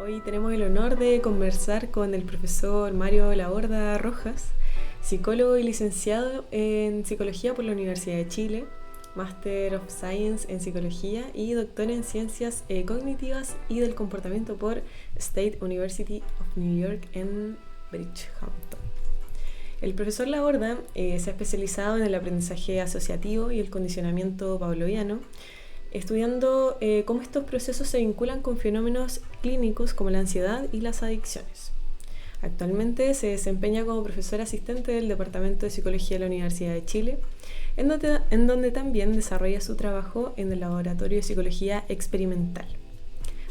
Hoy tenemos el honor de conversar con el profesor Mario Laborde Rojas, psicólogo y licenciado en Psicología por la Universidad de Chile, Master of Science en Psicología y doctor en Ciencias Cognitivas y del Comportamiento por State University of New York en Bridgehampton. El profesor Laborde se ha especializado en el aprendizaje asociativo y el condicionamiento pavloviano, estudiando cómo estos procesos se vinculan con fenómenos clínicos como la ansiedad y las adicciones. Actualmente se desempeña como profesor asistente del Departamento de Psicología de la Universidad de Chile, en donde también desarrolla su trabajo en el Laboratorio de Psicología Experimental.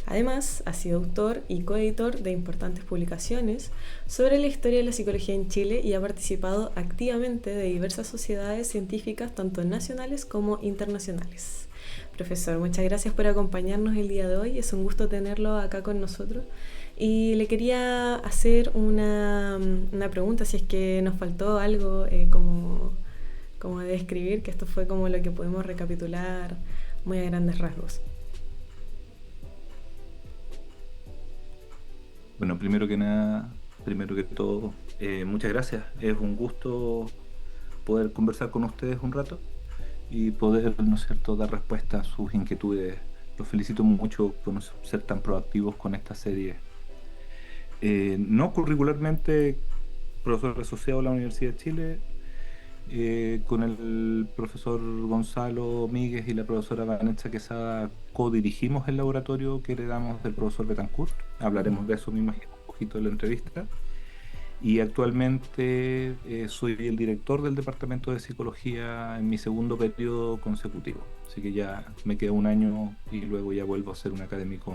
Además, ha sido autor y coeditor de importantes publicaciones sobre la historia de la psicología en Chile y ha participado activamente de diversas sociedades científicas, tanto nacionales como internacionales. Profesor, muchas gracias por acompañarnos el día de hoy. Es un gusto tenerlo acá con nosotros. Y le quería hacer una pregunta, si es que nos faltó algo como de describir, que esto fue como lo que pudimos recapitular muy a grandes rasgos. Bueno, primero que todo, muchas gracias. Es un gusto poder conversar con ustedes un rato y poder, ¿no es cierto?, dar respuesta a sus inquietudes. Los felicito mucho por ser tan proactivos con esta serie. No curricularmente, profesor asociado a la Universidad de Chile, con el profesor Gonzalo Míguez y la profesora Vanessa Quesada co-dirigimos el laboratorio que heredamos del profesor Betancourt. Hablaremos de eso, me imagino, un poquito en la entrevista. Y actualmente soy el director del Departamento de Psicología en mi segundo periodo consecutivo. Así que ya me queda un año y luego ya vuelvo a ser un académico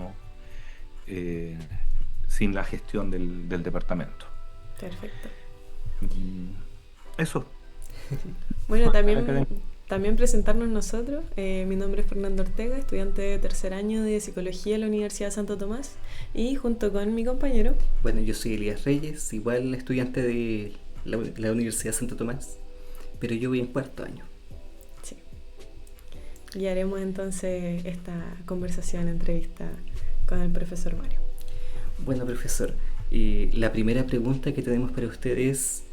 eh, sin la gestión del departamento. Perfecto. Mm, Eso. Bueno, también, Académico. también presentarnos nosotros. Mi nombre es Fernando Ortega, estudiante de tercer año de Psicología en la Universidad de Santo Tomás, y junto con mi compañero. Bueno, yo soy Elías Reyes, igual estudiante de la Universidad de Santo Tomás, pero yo voy en cuarto año. Sí. Y haremos entonces esta conversación, entrevista con el profesor Mario. Bueno, profesor, la primera pregunta que tenemos para usted es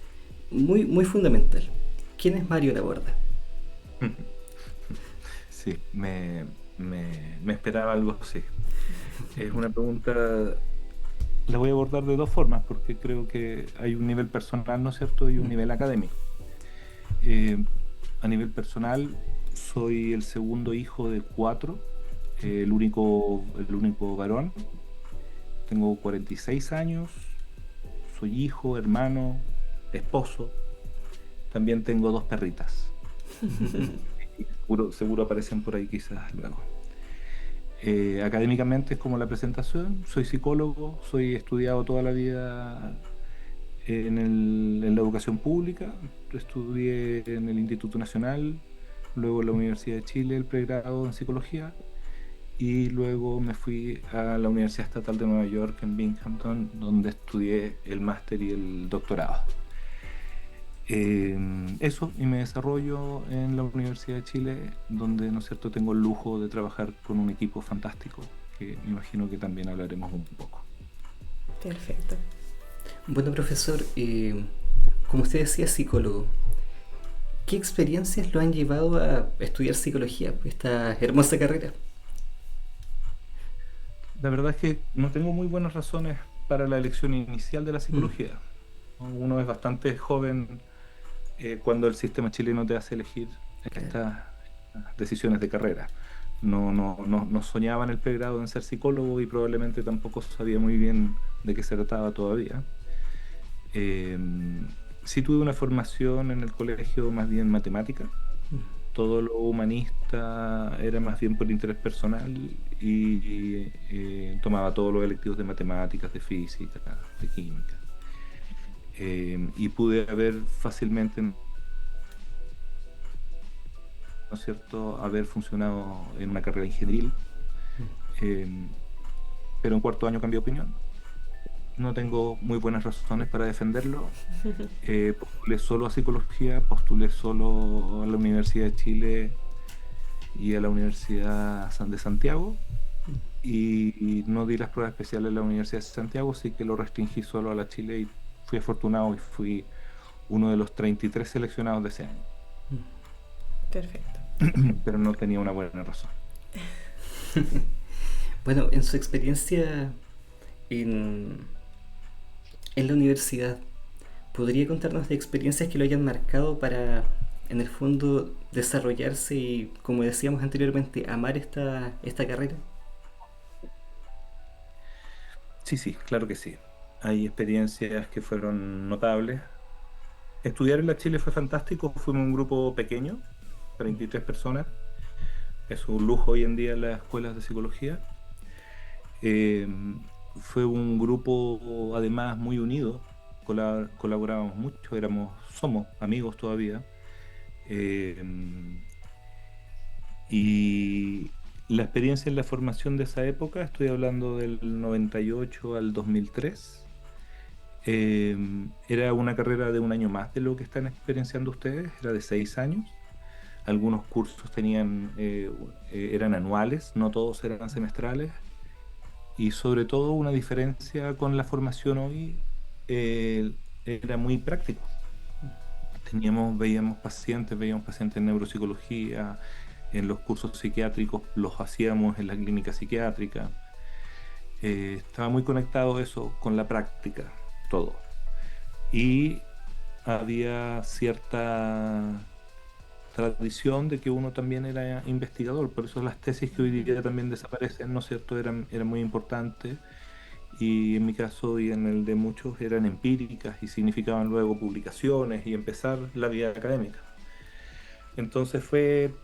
muy fundamental. ¿Quién es Mario Laborde? Sí, me esperaba algo así. Es una pregunta, la voy a abordar de dos formas, porque creo que hay un nivel personal, ¿no es cierto?, y un nivel académico. Eh, a nivel personal, soy el segundo hijo de cuatro, el único varón. Tengo 46 años, soy hijo, hermano, esposo. También tengo dos perritas. Y seguro aparecen por ahí quizás luego. Académicamente es como la presentación, soy psicólogo, soy estudiado toda la vida en la educación pública, estudié en el Instituto Nacional, luego en la Universidad de Chile el pregrado en psicología y luego me fui a la Universidad Estatal de Nueva York en Binghamton, donde estudié el máster y el doctorado. Eso, y me desarrollo en la Universidad de Chile, donde, ¿no es cierto?, tengo el lujo de trabajar con un equipo fantástico, que me imagino que también hablaremos un poco. Perfecto. Bueno, profesor, como usted decía, es psicólogo. ¿Qué experiencias lo han llevado a estudiar psicología, esta hermosa carrera? La verdad es que no tengo muy buenas razones para la elección inicial de la Mm, psicología. Uno es bastante joven cuando el sistema chileno te hace elegir claro. estas decisiones de carrera. No soñaba en el pregrado en ser psicólogo y probablemente tampoco sabía muy bien de qué se trataba todavía. Eh, sí tuve una formación en el colegio más bien matemática. Mm, Todo lo humanista era más bien por interés personal y tomaba todos los electivos de matemáticas, de física, de química. Y pude haber fácilmente, ¿no es cierto?, haber funcionado en una carrera ingenieril, eh, pero en cuarto año cambié de opinión. No tengo muy buenas razones para defenderlo. Postulé solo a psicología, postulé solo a la Universidad de Chile y a la Universidad de Santiago, y no di las pruebas especiales en la Universidad de Santiago, así que lo restringí solo a la Chile y fui afortunado y fui uno de los 33 seleccionados de ese año. Perfecto. Pero no tenía una buena razón. Bueno, en su experiencia en, en la universidad, ¿podría contarnos de experiencias que lo hayan marcado para, en el fondo, desarrollarse y, como decíamos anteriormente, amar esta carrera? Sí, sí, claro que sí. Hay experiencias que fueron notables. Estudiar en la Chile fue fantástico, fuimos un grupo pequeño, 33 personas. Es un lujo hoy en día en las escuelas de psicología. Eh, Fue un grupo además muy unido, colaborábamos mucho, somos amigos todavía. Eh, y la experiencia en la formación de esa época, estoy hablando del 98 al 2003, era una carrera de un año más de lo que están experienciando ustedes, era de 6 años. Algunos cursos eran anuales, no todos eran semestrales. Y sobre todo una diferencia con la formación hoy, era muy práctico. Veíamos pacientes en neuropsicología, en los cursos psiquiátricos los hacíamos en la clínica psiquiátrica. Estaba muy conectado eso con la práctica, todo. Y había cierta tradición de que uno también era investigador, por eso las tesis que hoy día también desaparecen, ¿no es cierto?, eran muy importantes, y en mi caso y en el de muchos eran empíricas y significaban luego publicaciones y empezar la vida académica. Entonces fue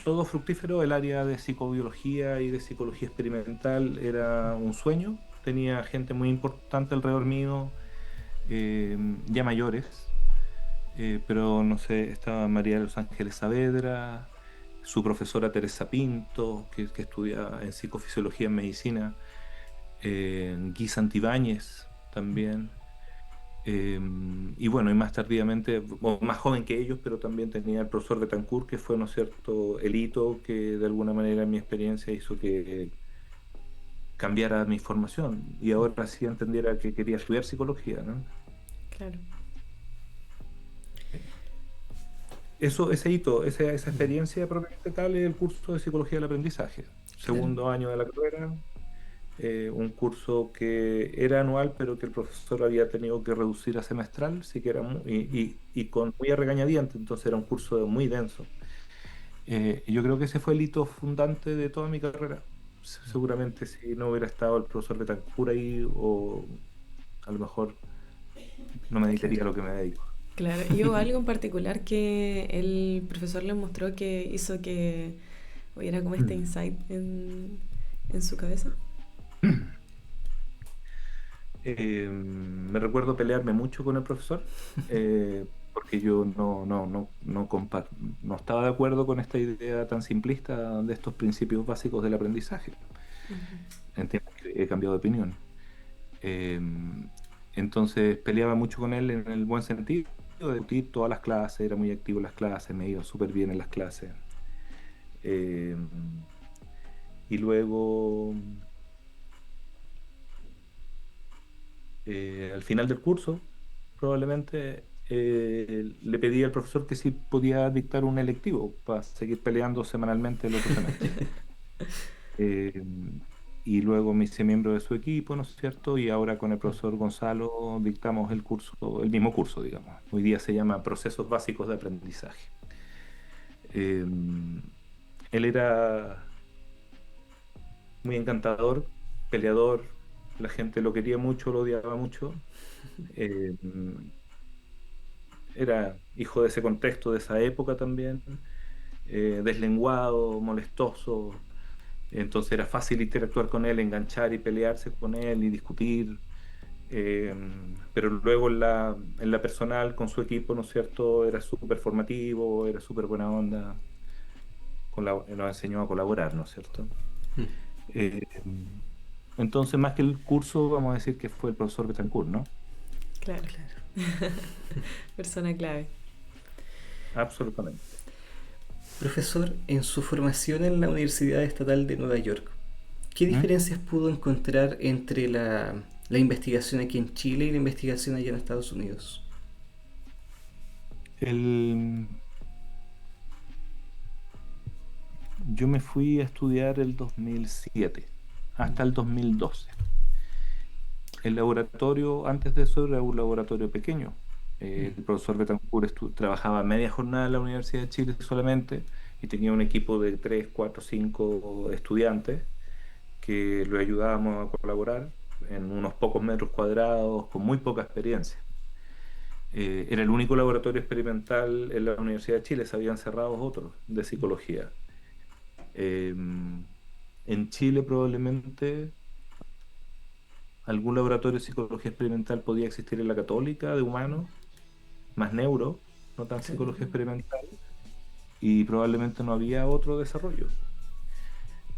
todo fructífero. El área de psicobiología y de psicología experimental era un sueño. Tenía gente muy importante alrededor mío, ya mayores, pero no sé, estaba María de los Ángeles Saavedra, su profesora Teresa Pinto, que estudia en psicofisiología en medicina, Guy Santibáñez también. Y bueno, y más tardíamente, o más joven que ellos, pero también tenía el profesor Betancourt, que fue, ¿no es cierto?, el hito que de alguna manera en mi experiencia hizo que cambiara mi formación y ahora sí entendiera que quería estudiar psicología, ¿no? Claro. Ese hito, esa experiencia propiamente tal es el curso de psicología del aprendizaje, Claro. segundo año de la carrera. Un curso que era anual, pero que el profesor había tenido que reducir a semestral, sí que era y con muy a regañadientes, entonces era un curso muy denso. Y yo creo que ese fue el hito fundante de toda mi carrera. Seguramente si no hubiera estado el profesor Betancur ahí, o a lo mejor no me dedicaría a Claro. lo que me dedico. Claro. ¿Y hubo algo en particular que el profesor le mostró que hizo que hubiera como este insight en su cabeza? Me recuerdo pelearme mucho con el profesor, porque yo no estaba de acuerdo con esta idea tan simplista de estos principios básicos del aprendizaje. Ujú. Entiendo que he cambiado de opinión. Eh, entonces peleaba mucho con él en el buen sentido, de discutir todas las clases, era muy activo en las clases, me iba súper bien en las clases. Eh, y luego, al final del curso, probablemente le pedí al profesor que si podía dictar un electivo para seguir peleando semanalmente el otro semestre. Eh, y luego me hice miembro de su equipo, ¿no es cierto? Y ahora con el profesor Gonzalo dictamos el curso, el mismo curso, digamos. Hoy día se llama Procesos Básicos de Aprendizaje. Eh, Él era muy encantador, peleador, la gente lo quería mucho, lo odiaba mucho. Eh, Era hijo de ese contexto, de esa época también, deslenguado, molestoso. Entonces era fácil interactuar con él, enganchar y pelearse con él y discutir. eh, pero luego en la personal, con su equipo, ¿no es cierto? Era súper formativo, era súper buena onda, nos enseñó a colaborar, ¿no es cierto? Eh, entonces, más que el curso, vamos a decir que fue el profesor Betancourt, ¿no? Claro. Claro. Persona clave. Absolutamente. Profesor, en su formación en la Universidad Estatal de Nueva York, ¿Qué ¿Mm? diferencias pudo encontrar entre la investigación aquí en Chile y la investigación allá en Estados Unidos? El, yo me fui a estudiar el 2007 hasta el 2012. El laboratorio, antes de eso, era un laboratorio pequeño. Mm. El profesor Betancourt trabajaba media jornada en la Universidad de Chile solamente y tenía un equipo de 3, 4, 5 estudiantes que lo ayudábamos a colaborar en unos pocos metros cuadrados, con muy poca experiencia. Era el único laboratorio experimental en la Universidad de Chile, se habían cerrado otros de psicología. En Chile probablemente algún laboratorio de psicología experimental podía existir en la Católica de humanos, más neuro, no tan Claro. psicología experimental, y probablemente no había otro desarrollo.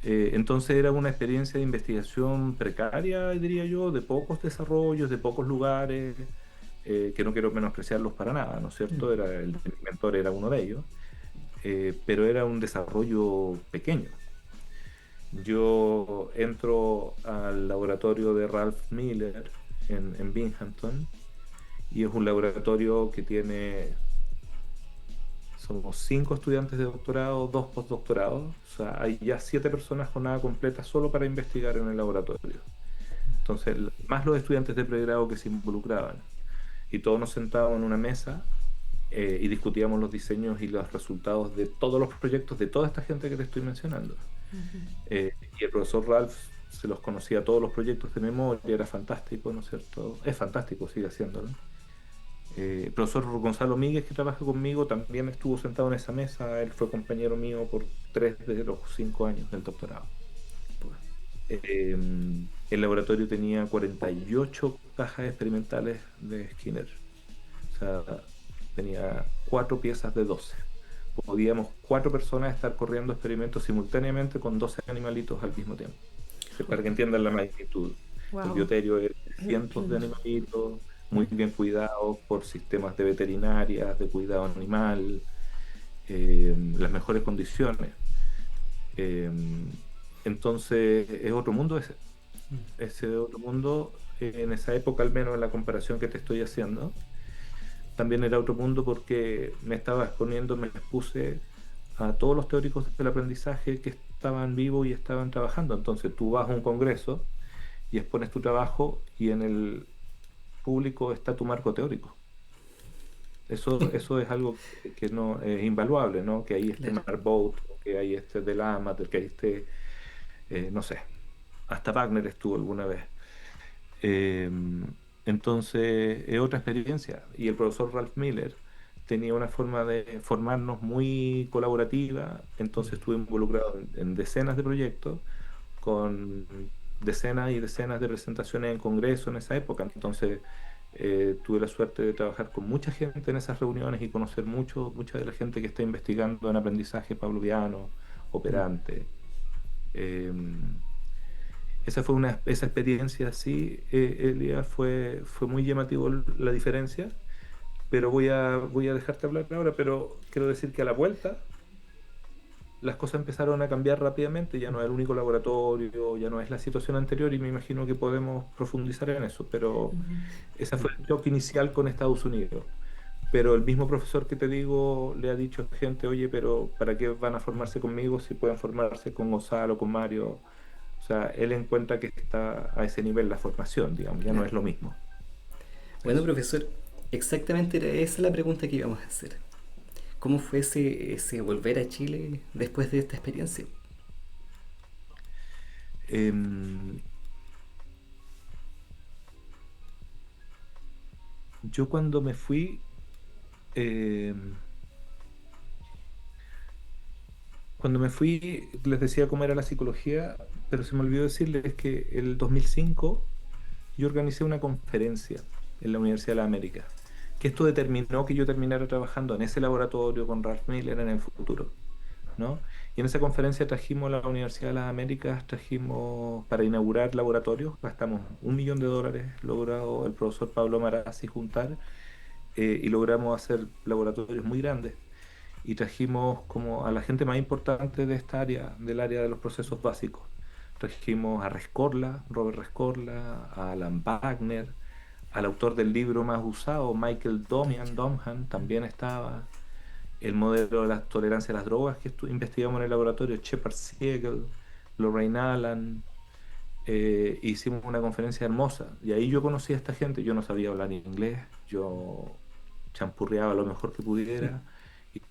Entonces era una experiencia de investigación precaria, diría yo, de pocos desarrollos, de pocos lugares, que no quiero menospreciarlos para nada, ¿no es Mm. cierto? El mentor era uno de ellos, pero era un desarrollo pequeño. Yo entro al laboratorio de Ralph Miller en Binghamton y es un laboratorio que tiene, somos 5 estudiantes de doctorado, 2 postdoctorados, o sea, hay ya 7 personas con nada completa solo para investigar en el laboratorio. Entonces, más los estudiantes de pregrado que se involucraban. Y todos nos sentábamos en una mesa y discutíamos los diseños y los resultados de todos los proyectos de toda esta gente que te estoy mencionando. Ujú. Y el profesor Ralph se los conocía todos los proyectos de memoria, era fantástico, ¿no es cierto? Es fantástico, sigue haciéndolo. El profesor Gonzalo Míguez, que trabaja conmigo, también estuvo sentado en esa mesa. Él fue compañero mío por 3 de los 5 años del doctorado. Pues, Eh, el laboratorio tenía 48 cajas experimentales de Skinner. O sea, tenía 4 piezas de 12. Podíamos 4 personas estar corriendo experimentos simultáneamente con 12 animalitos al mismo tiempo. Para que entiendan la magnitud. El Wow. bioterio es cientos de animalitos, muy bien cuidados por sistemas de veterinarias, de cuidado animal, las mejores condiciones. Eh, entonces, es otro mundo ese. Ese otro mundo, en esa época, al menos en la comparación que te estoy haciendo, también era otro mundo porque me estaba exponiendo, me expuse a todos los teóricos del aprendizaje que estaban vivos y estaban trabajando. Entonces, tú vas a un congreso y expones tu trabajo y en el público está tu marco teórico. Eso es algo que no es invaluable, ¿no? Que ahí esté claro. Mark Boat, que ahí esté Delamat, que ahí esté, no sé, hasta Wagner estuvo alguna vez. Eh, entonces, es otra experiencia. Y el profesor Ralph Miller tenía una forma de formarnos muy colaborativa, entonces estuve involucrado en decenas de proyectos, con decenas y decenas de presentaciones en congreso en esa época. Entonces, tuve la suerte de trabajar con mucha gente en esas reuniones y conocer mucha de la gente que está investigando en aprendizaje pavloviano, Mm. operante. Eh, esa experiencia, sí, Elia, fue muy llamativo la diferencia, pero voy a dejarte hablar ahora, pero quiero decir que a la vuelta las cosas empezaron a cambiar rápidamente, ya no es el único laboratorio, ya no es la situación anterior y me imagino que podemos profundizar en eso, pero Ujú. ese fue el choque inicial con Estados Unidos. Pero el mismo profesor que te digo le ha dicho a gente, oye, pero ¿para qué van a formarse conmigo si pueden formarse con Gonzalo, con Mario? O sea, él encuentra que está a ese nivel la formación, digamos, ya no Claro. es lo mismo. Bueno, Eso. profesor, exactamente era esa la pregunta que íbamos a hacer. ¿Cómo fue ese volver a Chile después de esta experiencia? Em, yo em, cuando me fui, les decía cómo era la psicología, pero se me olvidó decirles que el 2005 yo organicé una conferencia en la Universidad de la América, que esto determinó que yo terminara trabajando en ese laboratorio con Ralph Miller en el futuro, ¿no? Y en esa conferencia trajimos a la Universidad de las Américas, trajimos para inaugurar laboratorios, gastamos $1 millón logrado el profesor Pablo Marazzi juntar, y logramos hacer laboratorios muy grandes. Y trajimos como a la gente más importante de esta área, del área de los procesos básicos. trajimos a Rescorla, Robert Rescorla, a Alan Wagner, al autor del libro más usado, Michael Domhan, también estaba. El modelo de la tolerancia a las drogas que investigamos en el laboratorio, Shepard Siegel, Lorraine Allen. Hicimos una conferencia hermosa y ahí yo conocí a esta gente. Yo no sabía hablar inglés, yo champurreaba lo mejor que pudiera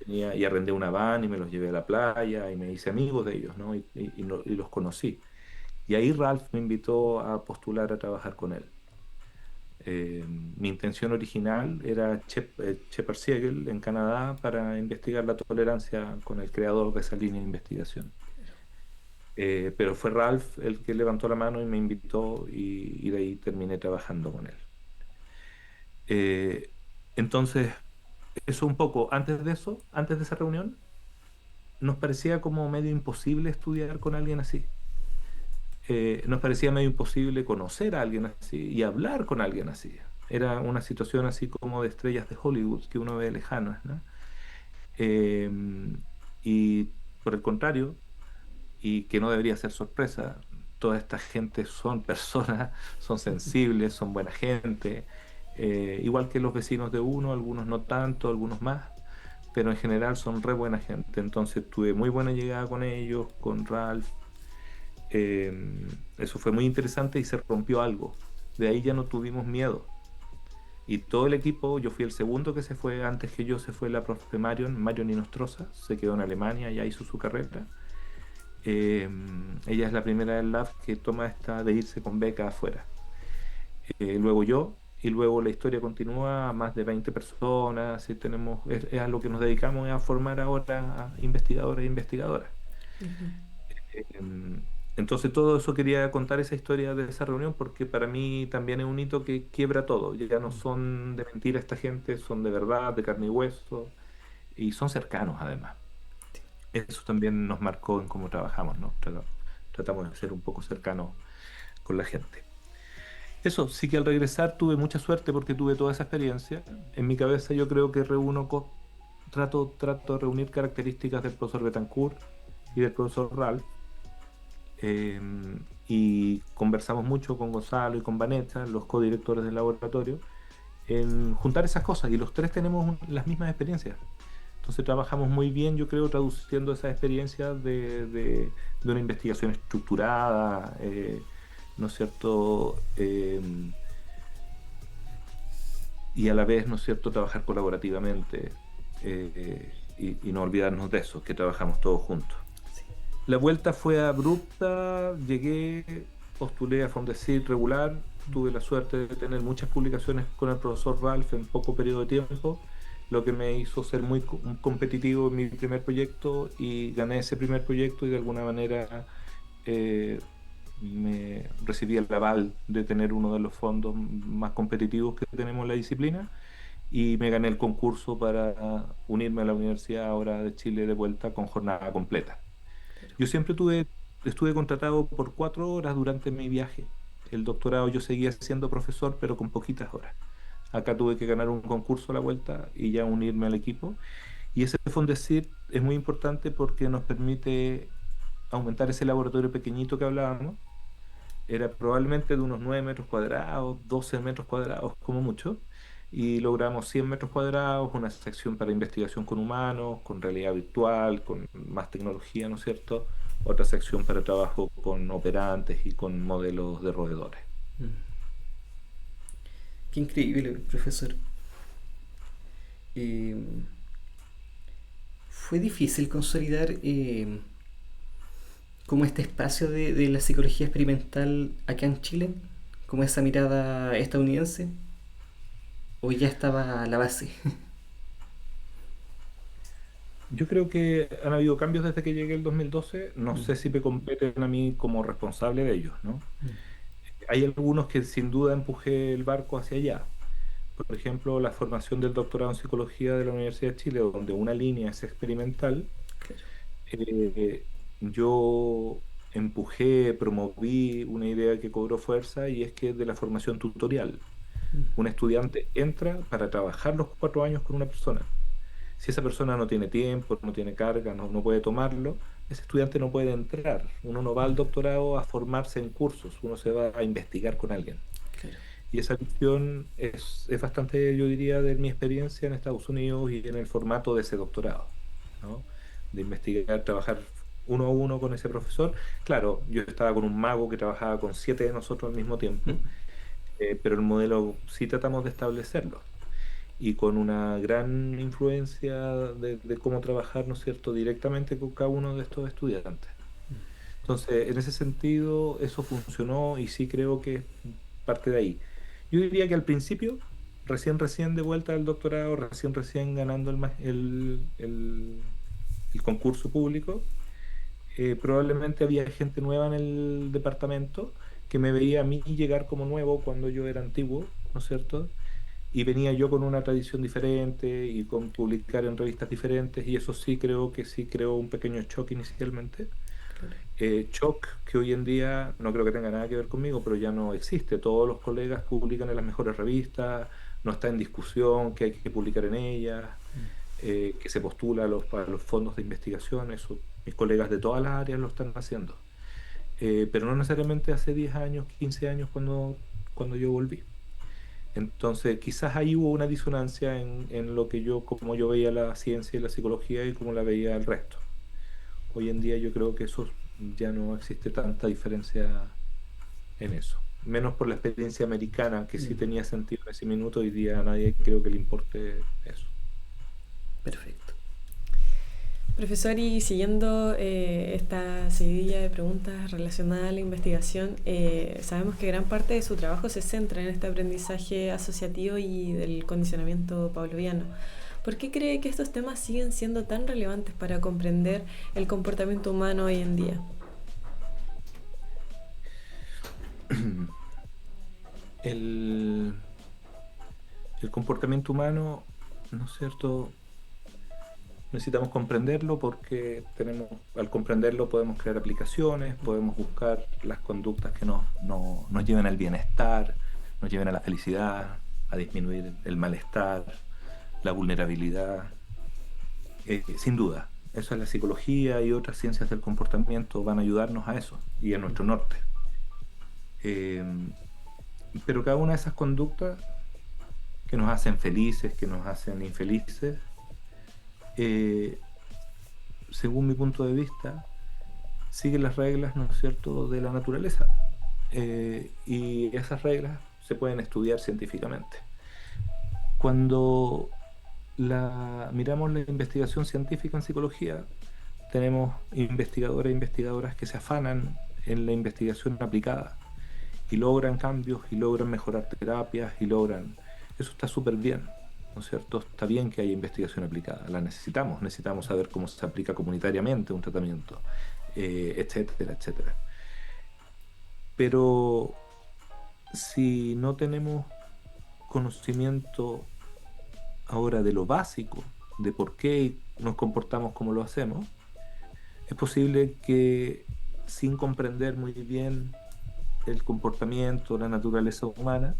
y arrendé una van y me los llevé a la playa y me hice amigos de ellos, ¿no? Y los conocí. Y ahí Ralph me invitó a postular a trabajar con él. Mi intención original era Shepard Siegel en Canadá para investigar la tolerancia con el creador de esa línea de investigación. Pero fue Ralph el que levantó la mano y me invitó y de ahí terminé trabajando con él. Eh, entonces, eso un poco, antes de eso, antes de esa reunión, nos parecía como medio imposible estudiar con alguien así. Nos parecía medio imposible conocer a alguien así y hablar con alguien así. Era una situación así como de estrellas de Hollywood que uno ve lejanas, ¿no? Eh, y por el contrario, y que no debería ser sorpresa, toda esta gente son personas, son sensibles, son buena gente, igual que los vecinos de uno, algunos no tanto, algunos más, pero en general son re buena gente. Entonces tuve muy buena llegada con ellos, con Ralph. Eso fue muy interesante y se rompió algo. De ahí ya no tuvimos miedo. Y todo el equipo, yo fui el segundo que se fue, antes que yo se fue la profe Marion Inostroza, se quedó en Alemania, ya hizo su carrera. Ella es la primera del lab que toma esta de irse con beca afuera. Luego yo, y luego la historia continúa, más de 20 personas, y tenemos, es a lo que nos dedicamos, es a formar ahora a investigadores e investigadoras. Eh, entonces todo eso quería contar esa historia de esa reunión porque para mí también es un hito que quiebra todo. Ya no son de mentira esta gente, son de verdad, de carne y hueso, y son cercanos además. Eso también nos marcó en cómo trabajamos, ¿no? Tratamos de ser un poco cercanos con la gente. Eso, sí que al regresar tuve mucha suerte porque tuve toda esa experiencia. En mi cabeza yo creo que trato de reunir características del profesor Betancourt y del profesor Ralph. eh, y conversamos mucho con Gonzalo y con Vanessa, los codirectores del laboratorio, en juntar esas cosas y los tres tenemos las mismas experiencias. Entonces trabajamos muy bien, yo creo, traduciendo esas experiencias de una investigación estructurada, ¿no es cierto? Y a la vez, ¿no es cierto?, trabajar colaborativamente y no olvidarnos de eso, que trabajamos todos juntos. Sí. La vuelta fue abrupta, llegué, postulé a Fondesit regular, tuve la suerte de tener muchas publicaciones con el profesor Ralph en poco periodo de tiempo, lo que me hizo ser muy competitivo en mi primer proyecto y gané ese primer proyecto y de alguna manera me recibí el aval de tener uno de los fondos más competitivos que tenemos en la disciplina y me gané el concurso para unirme a la Universidad ahora de Chile de vuelta con jornada completa. Yo siempre estuve contratado por 4 horas durante mi viaje. El doctorado yo seguía siendo profesor, pero con poquitas horas. Acá tuve que ganar un concurso a la vuelta y ya unirme al equipo. Y ese Fondesit es muy importante porque nos permite aumentar ese laboratorio pequeñito que hablábamos. Era probablemente de unos 9 metros cuadrados, 12 metros cuadrados como mucho. Y logramos 100 metros cuadrados, una sección para investigación con humanos, con realidad virtual, con más tecnología, ¿no es cierto? Otra sección para trabajo con operantes y con modelos de roedores. Qué increíble, profesor. Fue difícil consolidar como este espacio de la psicología experimental acá en Chile, como esa mirada estadounidense, o ya estaba a la base. Yo creo que han habido cambios desde que llegué el 2012. No sé si me competen a mí como responsable de ellos, ¿no? Hay algunos que sin duda empujé el barco hacia allá. Por ejemplo, la formación del doctorado en psicología de la Universidad de Chile, donde una línea es experimental. Claro. Yo empujé, promoví una idea que cobró fuerza y es que es de la formación tutorial. Un estudiante entra para trabajar los 4 años con una persona. Si esa persona no tiene tiempo, no tiene carga, no puede tomarlo, ese estudiante no puede entrar. Uno no va al doctorado a formarse en cursos, uno se va a investigar con alguien. Claro. Y esa visión es bastante, yo diría, de mi experiencia en Estados Unidos y en el formato de ese doctorado, ¿no? De investigar, trabajar uno a uno con ese profesor. Claro, yo estaba con un mago que trabajaba con 7 de nosotros al mismo tiempo, pero el modelo sí tratamos de establecerlo y con una gran influencia de cómo trabajar, ¿no es cierto?, directamente con cada uno de estos estudiantes. Entonces, en ese sentido, eso funcionó y sí creo que parte de ahí. Yo diría que al principio, recién de vuelta al doctorado, recién ganando el concurso público, probablemente había gente nueva en el departamento que me veía a mí llegar como nuevo cuando yo era antiguo, ¿no es cierto? Y venía yo con una tradición diferente y con publicar en revistas diferentes y eso sí creo que sí creó un pequeño shock inicialmente. Claro. Shock que hoy en día no creo que tenga nada que ver conmigo, pero ya no existe. Todos los colegas publican en las mejores revistas, no está en discusión que hay que publicar en ellas, que se postula para los fondos de investigación, eso mis colegas de todas las áreas lo están haciendo. Pero no necesariamente hace 10 años, 15 años cuando yo volví. Entonces, quizás ahí hubo una disonancia en lo que como yo veía la ciencia y la psicología y cómo la veía el resto. Hoy en día yo creo que eso ya no existe tanta diferencia en eso. Menos por la experiencia americana, que sí tenía sentido en ese minuto, hoy día a nadie creo que le importe eso. Perfecto. Profesor, y siguiendo esta seguidilla de preguntas relacionadas a la investigación, sabemos que gran parte de su trabajo se centra en este aprendizaje asociativo y del condicionamiento pavloviano. ¿Por qué cree que estos temas siguen siendo tan relevantes para comprender el comportamiento humano hoy en día? El, el comportamiento humano, ¿no es cierto? Necesitamos comprenderlo porque al comprenderlo podemos crear aplicaciones, podemos buscar las conductas que nos lleven al bienestar, nos lleven a la felicidad, a disminuir el malestar, la vulnerabilidad. Sin duda, eso es la psicología y otras ciencias del comportamiento van a ayudarnos a eso y a nuestro norte. Pero cada una de esas conductas que nos hacen felices, que nos hacen infelices, según mi punto de vista, sigue las reglas, ¿no es cierto?, de la naturaleza. Y esas reglas se pueden estudiar científicamente. Cuando miramos la investigación científica en psicología, tenemos investigadores e investigadoras que se afanan en la investigación aplicada y logran cambios y logran mejorar terapias eso está súper bien, ¿no es cierto? Está bien que haya investigación aplicada, la necesitamos saber cómo se aplica comunitariamente un tratamiento, etcétera, etcétera. Pero si no tenemos conocimiento ahora de lo básico, de por qué nos comportamos como lo hacemos, es posible que sin comprender muy bien el comportamiento, la naturaleza humana,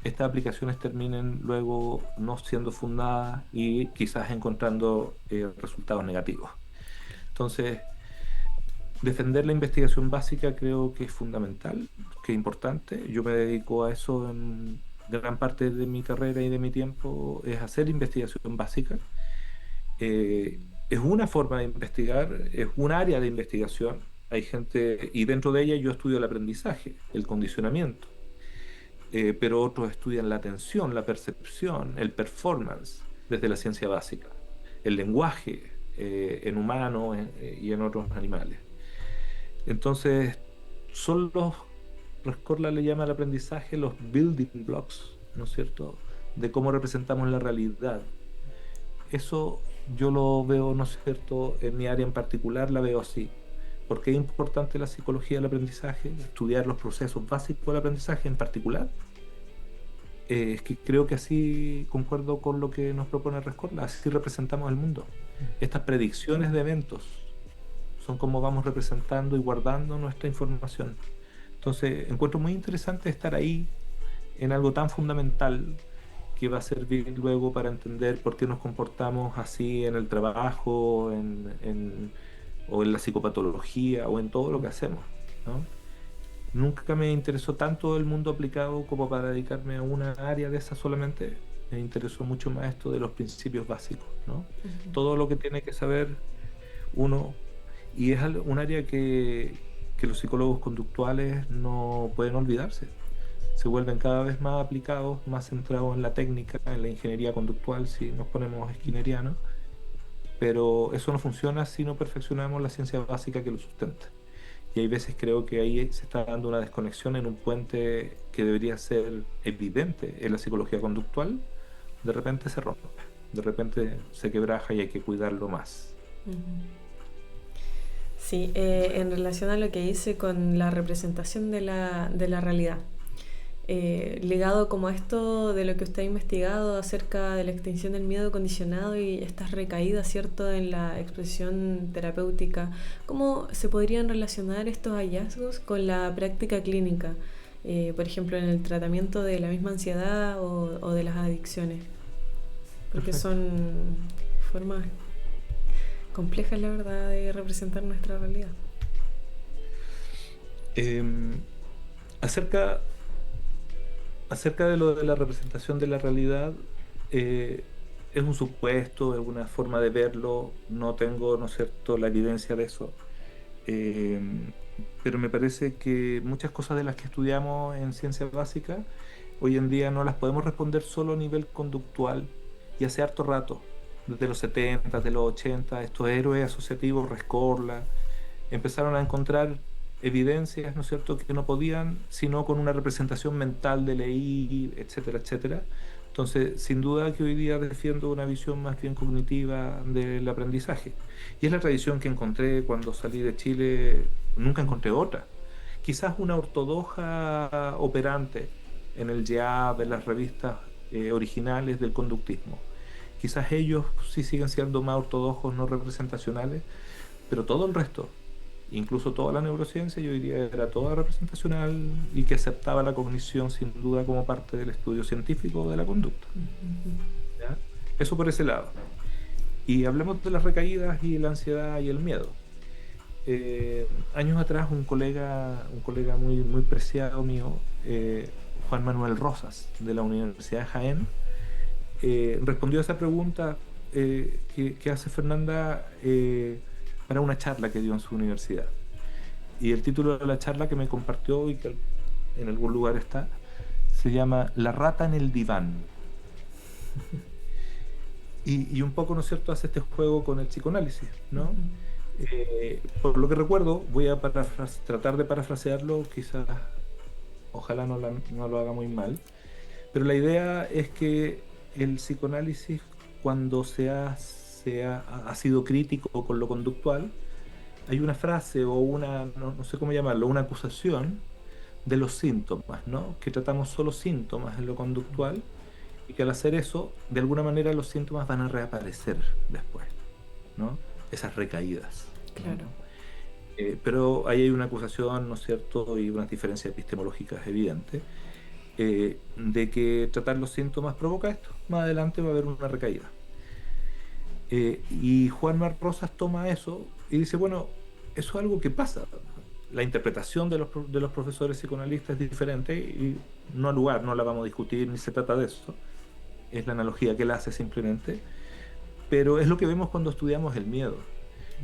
estas aplicaciones terminen luego no siendo fundadas y quizás encontrando resultados negativos. Entonces, defender la investigación básica creo que es fundamental, que es importante. Yo me dedico a eso en gran parte de mi carrera y de mi tiempo, es hacer investigación básica. Es una forma de investigar, es un área de investigación. Hay gente, y dentro de ella yo estudio el aprendizaje, el condicionamiento. Pero otros estudian la atención, la percepción, el performance desde la ciencia básica, el lenguaje en humanos y en otros animales. Entonces, son Rescorla le llama al aprendizaje los building blocks, ¿no es cierto?, de cómo representamos la realidad. Eso yo lo veo, ¿no es cierto?, en mi área en particular la veo así. ¿Por qué es importante la psicología del aprendizaje? Estudiar los procesos básicos del aprendizaje en particular. Es que creo que así concuerdo con lo que nos propone Rescorla, así representamos el mundo. Estas predicciones de eventos son como vamos representando y guardando nuestra información. Entonces, encuentro muy interesante estar ahí en algo tan fundamental que va a servir luego para entender por qué nos comportamos así en el trabajo, o en la psicopatología, o en todo lo que hacemos, ¿no? Nunca me interesó tanto el mundo aplicado como para dedicarme a una área de esa solamente. Me interesó mucho más esto de los principios básicos, ¿no? Todo lo que tiene que saber uno, y es un área que los psicólogos conductuales no pueden olvidarse. Se vuelven cada vez más aplicados, más centrados en la técnica, en la ingeniería conductual, si nos ponemos skinnerianos, pero eso no funciona si no perfeccionamos la ciencia básica que lo sustenta. Y hay veces creo que ahí se está dando una desconexión en un puente que debería ser evidente en la psicología conductual. De repente se rompe, de repente se quebraja y hay que cuidarlo más. Sí, en relación a lo que hice con la representación de la realidad, ligado como a esto de lo que usted ha investigado acerca de la extinción del miedo condicionado y estas recaídas, ¿cierto?, en la exposición terapéutica, ¿cómo se podrían relacionar estos hallazgos con la práctica clínica? Por ejemplo, en el tratamiento de la misma ansiedad o de las adicciones, porque Perfecto. son formas complejas, la verdad, de representar nuestra realidad. Acerca de lo de la representación de la realidad, es un supuesto, es una forma de verlo, no tengo, ¿no es cierto?, la evidencia de eso. Eh, pero me parece que muchas cosas de las que estudiamos en ciencia básica, hoy en día no las podemos responder solo a nivel conductual, y hace harto rato, desde los 70, de los 80, estos héroes asociativos, Rescorla, empezaron a encontrar evidencias, ¿no es cierto?, que no podían, sino con una representación mental de ley, etcétera, etcétera. Entonces, sin duda que hoy día defiendo una visión más bien cognitiva del aprendizaje. Y es la tradición que encontré cuando salí de Chile, nunca encontré otra. Quizás una ortodoxa operante en el JEAB, en las revistas originales del conductismo. Quizás ellos sí siguen siendo más ortodoxos, no representacionales, pero todo el resto, incluso toda la neurociencia, yo diría era toda representacional y que aceptaba la cognición sin duda como parte del estudio científico de la conducta. ¿Ya? Eso por ese lado. Y hablemos de las recaídas y la ansiedad y el miedo. Años atrás un colega muy, muy preciado mío, Juan Manuel Rosas, de la Universidad de Jaén, respondió a esa pregunta que hace Fernanda para una charla que dio en su universidad. Y el título de la charla que me compartió y que en algún lugar está, se llama La rata en el diván. Y un poco, ¿no es cierto?, hace este juego con el psicoanálisis, ¿no? Por lo que recuerdo, voy a tratar de parafrasearlo, quizás, ojalá no lo haga muy mal, pero la idea es que el psicoanálisis, cuando ha sido crítico con lo conductual, hay una frase o no sé cómo llamarlo, una acusación de los síntomas, ¿no? Que tratamos solo síntomas en lo conductual y que al hacer eso, de alguna manera los síntomas van a reaparecer después, ¿no? Esas recaídas, ¿no? Claro. Pero ahí hay una acusación, ¿no es cierto?, y unas diferencias epistemológicas evidentes, de que tratar los síntomas provoca esto. Más adelante va a haber una recaída. Y Juan Mar Rosas toma eso y dice, bueno, eso es algo que pasa. La interpretación de los profesores psicoanalistas es diferente y no al lugar, no la vamos a discutir, ni se trata de eso. Es la analogía que él hace simplemente. Pero es lo que vemos cuando estudiamos el miedo.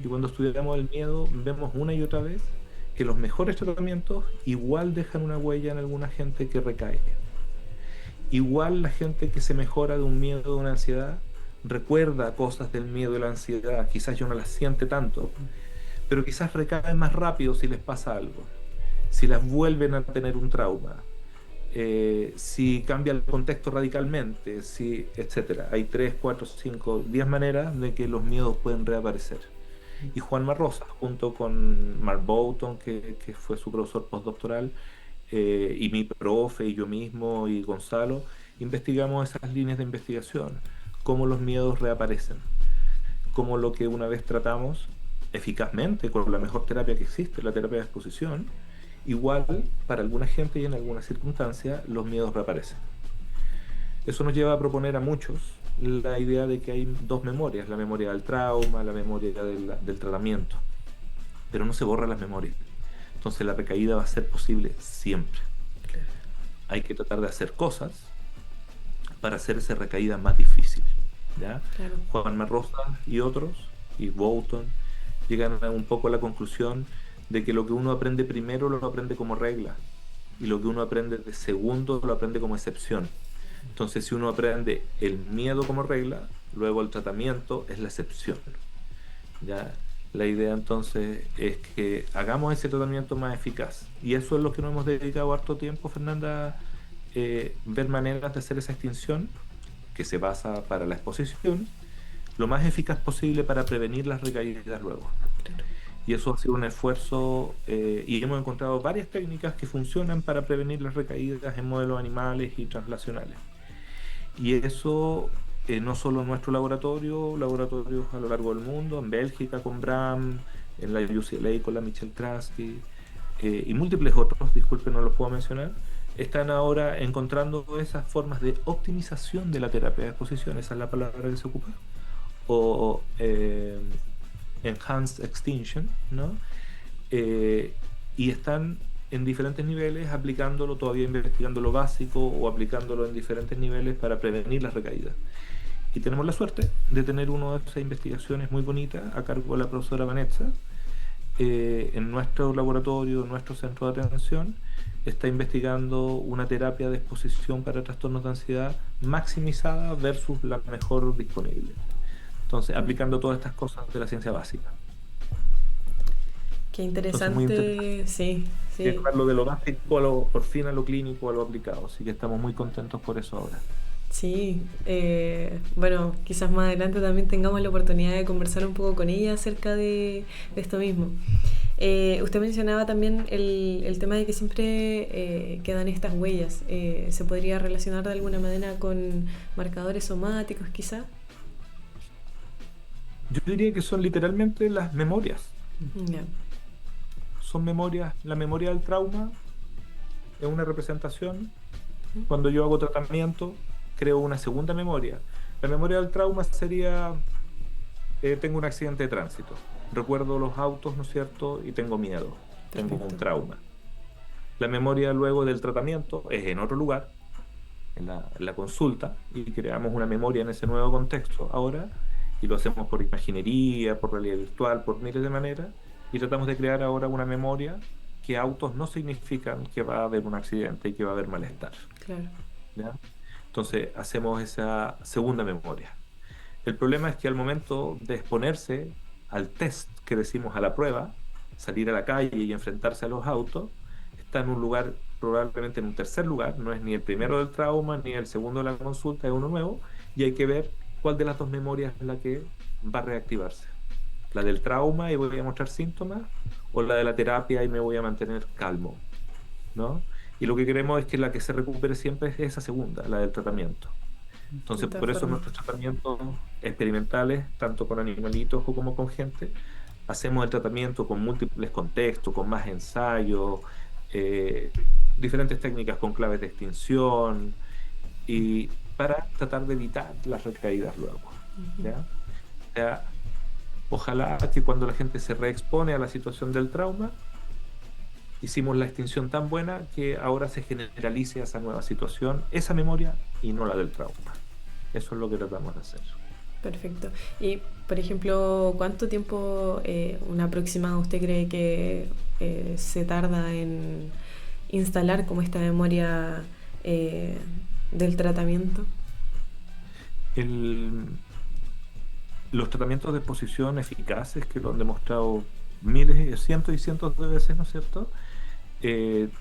Y cuando estudiamos el miedo vemos una y otra vez que los mejores tratamientos igual dejan una huella en alguna gente que recae. Igual la gente que se mejora de un miedo, de una ansiedad, recuerda cosas del miedo y la ansiedad, quizás ya no las siente tanto, pero quizás recaen más rápido si les pasa algo, si las vuelven a tener un trauma, si cambia el contexto radicalmente, si, etcétera. Hay 3, 4, 5, 10 maneras de que los miedos pueden reaparecer. Y Juan Marrosa, junto con Mark Boughton, que fue su profesor postdoctoral, y mi profe, y yo mismo, y Gonzalo, investigamos esas líneas de investigación, cómo los miedos reaparecen, cómo lo que una vez tratamos eficazmente con la mejor terapia que existe, la terapia de exposición, igual para alguna gente y en algunas circunstancias los miedos reaparecen. Eso nos lleva a proponer a muchos la idea de que hay dos memorias, la memoria del trauma, la memoria del tratamiento. pero no se borra las memorias. Entonces la recaída va a ser posible siempre. Claro. Hay que tratar de hacer cosas para hacer esa recaída más difícil, ¿ya? Claro. Juan Marrosa y otros, y Boughton, llegan a un poco a la conclusión de que lo que uno aprende primero lo aprende como regla, y lo que uno aprende de segundo lo aprende como excepción. Entonces, si uno aprende el miedo como regla, luego el tratamiento es la excepción, ¿ya? La idea entonces es que hagamos ese tratamiento más eficaz. Y eso es lo que nos hemos dedicado harto tiempo, Fernanda, ver maneras de hacer esa extinción, que se basa para la exposición, lo más eficaz posible para prevenir las recaídas luego. Claro. Y eso ha sido un esfuerzo, y hemos encontrado varias técnicas que funcionan para prevenir las recaídas en modelos animales y translacionales. Y eso no solo en nuestro laboratorio, laboratorios a lo largo del mundo, en Bélgica con Bram, en la UCLA con la Michelle Trasky, y múltiples otros, disculpen, no los puedo mencionar, están ahora encontrando esas formas de optimización de la terapia de exposición, esa es la palabra que se ocupa, o enhanced extinction, ¿no? Y están en diferentes niveles aplicándolo, todavía investigando lo básico o aplicándolo en diferentes niveles para prevenir las recaídas. Y tenemos la suerte de tener una de esas investigaciones muy bonitas a cargo de la profesora Vanessa. En nuestro laboratorio, en nuestro centro de atención, está investigando una terapia de exposición para trastornos de ansiedad maximizada versus la mejor disponible. Entonces, aplicando todas estas cosas de la ciencia básica. Qué interesante. Entonces, sí. Llevarlo de lo básico por fin a lo clínico, a lo aplicado. Así que estamos muy contentos por eso ahora. Sí, bueno, quizás más adelante también tengamos la oportunidad de conversar un poco con ella acerca de esto mismo. Usted mencionaba también el tema de que siempre quedan estas huellas. ¿Se podría relacionar de alguna manera con marcadores somáticos quizás? Yo diría que son literalmente las memorias. Yeah. Son memorias. La memoria del trauma es una representación. Cuando yo hago tratamiento, creo una segunda memoria. La memoria del trauma sería, tengo un accidente de tránsito, recuerdo los autos, ¿no es cierto? Y tengo miedo, tengo un trauma. La memoria luego del tratamiento es en otro lugar, en la consulta, y creamos una memoria en ese nuevo contexto ahora, y lo hacemos por imaginería, por realidad virtual, por miles de maneras, y tratamos de crear ahora una memoria que autos no significan que va a haber un accidente y que va a haber malestar. Claro. ¿Ya? Entonces hacemos esa segunda memoria. El problema es que al momento de exponerse al test que decimos, a la prueba, salir a la calle y enfrentarse a los autos, está en un lugar, probablemente en un tercer lugar, no es ni el primero del trauma ni el segundo de la consulta, es uno nuevo, y hay que ver cuál de las dos memorias es la que va a reactivarse. La del trauma y voy a mostrar síntomas, o la de la terapia y me voy a mantener calmo, ¿no? Y lo que queremos es que la que se recupere siempre es esa segunda, la del tratamiento. Entonces, por eso nuestros tratamientos experimentales, tanto con animalitos o como con gente, hacemos el tratamiento con múltiples contextos, con más ensayos, diferentes técnicas con claves de extinción, y para tratar de evitar las recaídas luego. ¿Ya? O sea, ojalá que cuando la gente se reexpone a la situación del trauma, hicimos la extinción tan buena que ahora se generalice esa nueva situación, esa memoria y no la del trauma. Eso es lo que tratamos de hacer. Perfecto. Y, por ejemplo, ¿cuánto tiempo un aproximado usted cree que se tarda en instalar como esta memoria del tratamiento? Los tratamientos de exposición eficaces, que lo han demostrado miles, cientos y cientos de veces, ¿no es cierto?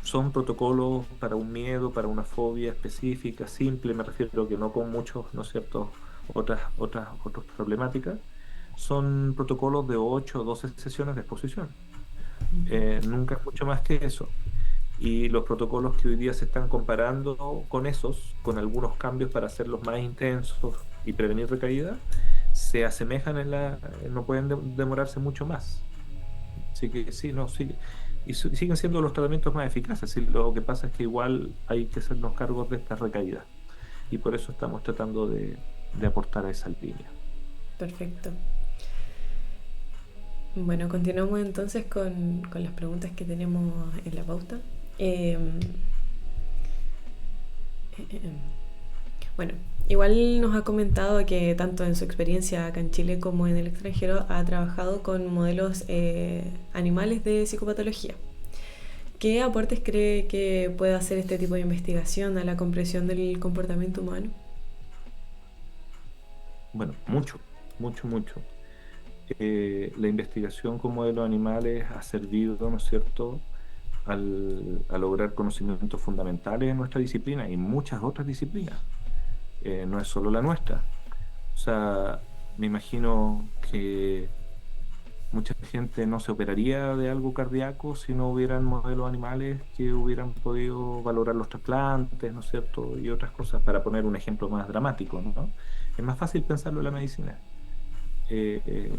Son protocolos para un miedo, para una fobia específica, simple, me refiero que no con muchos, ¿no es cierto?, otras problemáticas. Son protocolos de 8 o 12 sesiones de exposición. Nunca es mucho más que eso. Y los protocolos que hoy día se están comparando con esos, con algunos cambios para hacerlos más intensos y prevenir recaídas, se asemejan no pueden demorarse mucho más. Así que sí, y siguen siendo los tratamientos más eficaces. ¿Sí? Lo que pasa es que igual hay que hacernos cargos de estas recaídas, y por eso estamos tratando de aportar a esa línea. Perfecto. Bueno, continuamos entonces con las preguntas que tenemos en la pauta. Bueno, igual nos ha comentado que tanto en su experiencia acá en Chile como en el extranjero ha trabajado con modelos animales de psicopatología. ¿Qué aportes cree que puede hacer este tipo de investigación a la comprensión del comportamiento humano? Bueno, mucho, mucho, mucho. La investigación con modelos animales ha servido, ¿no es cierto?, a lograr conocimientos fundamentales en nuestra disciplina y muchas otras disciplinas. No es solo la nuestra. O sea, me imagino que mucha gente no se operaría de algo cardíaco si no hubieran modelos animales que hubieran podido valorar los trasplantes, ¿no es cierto? Y otras cosas, para poner un ejemplo más dramático, ¿no? Es más fácil pensarlo en la medicina, eh, eh,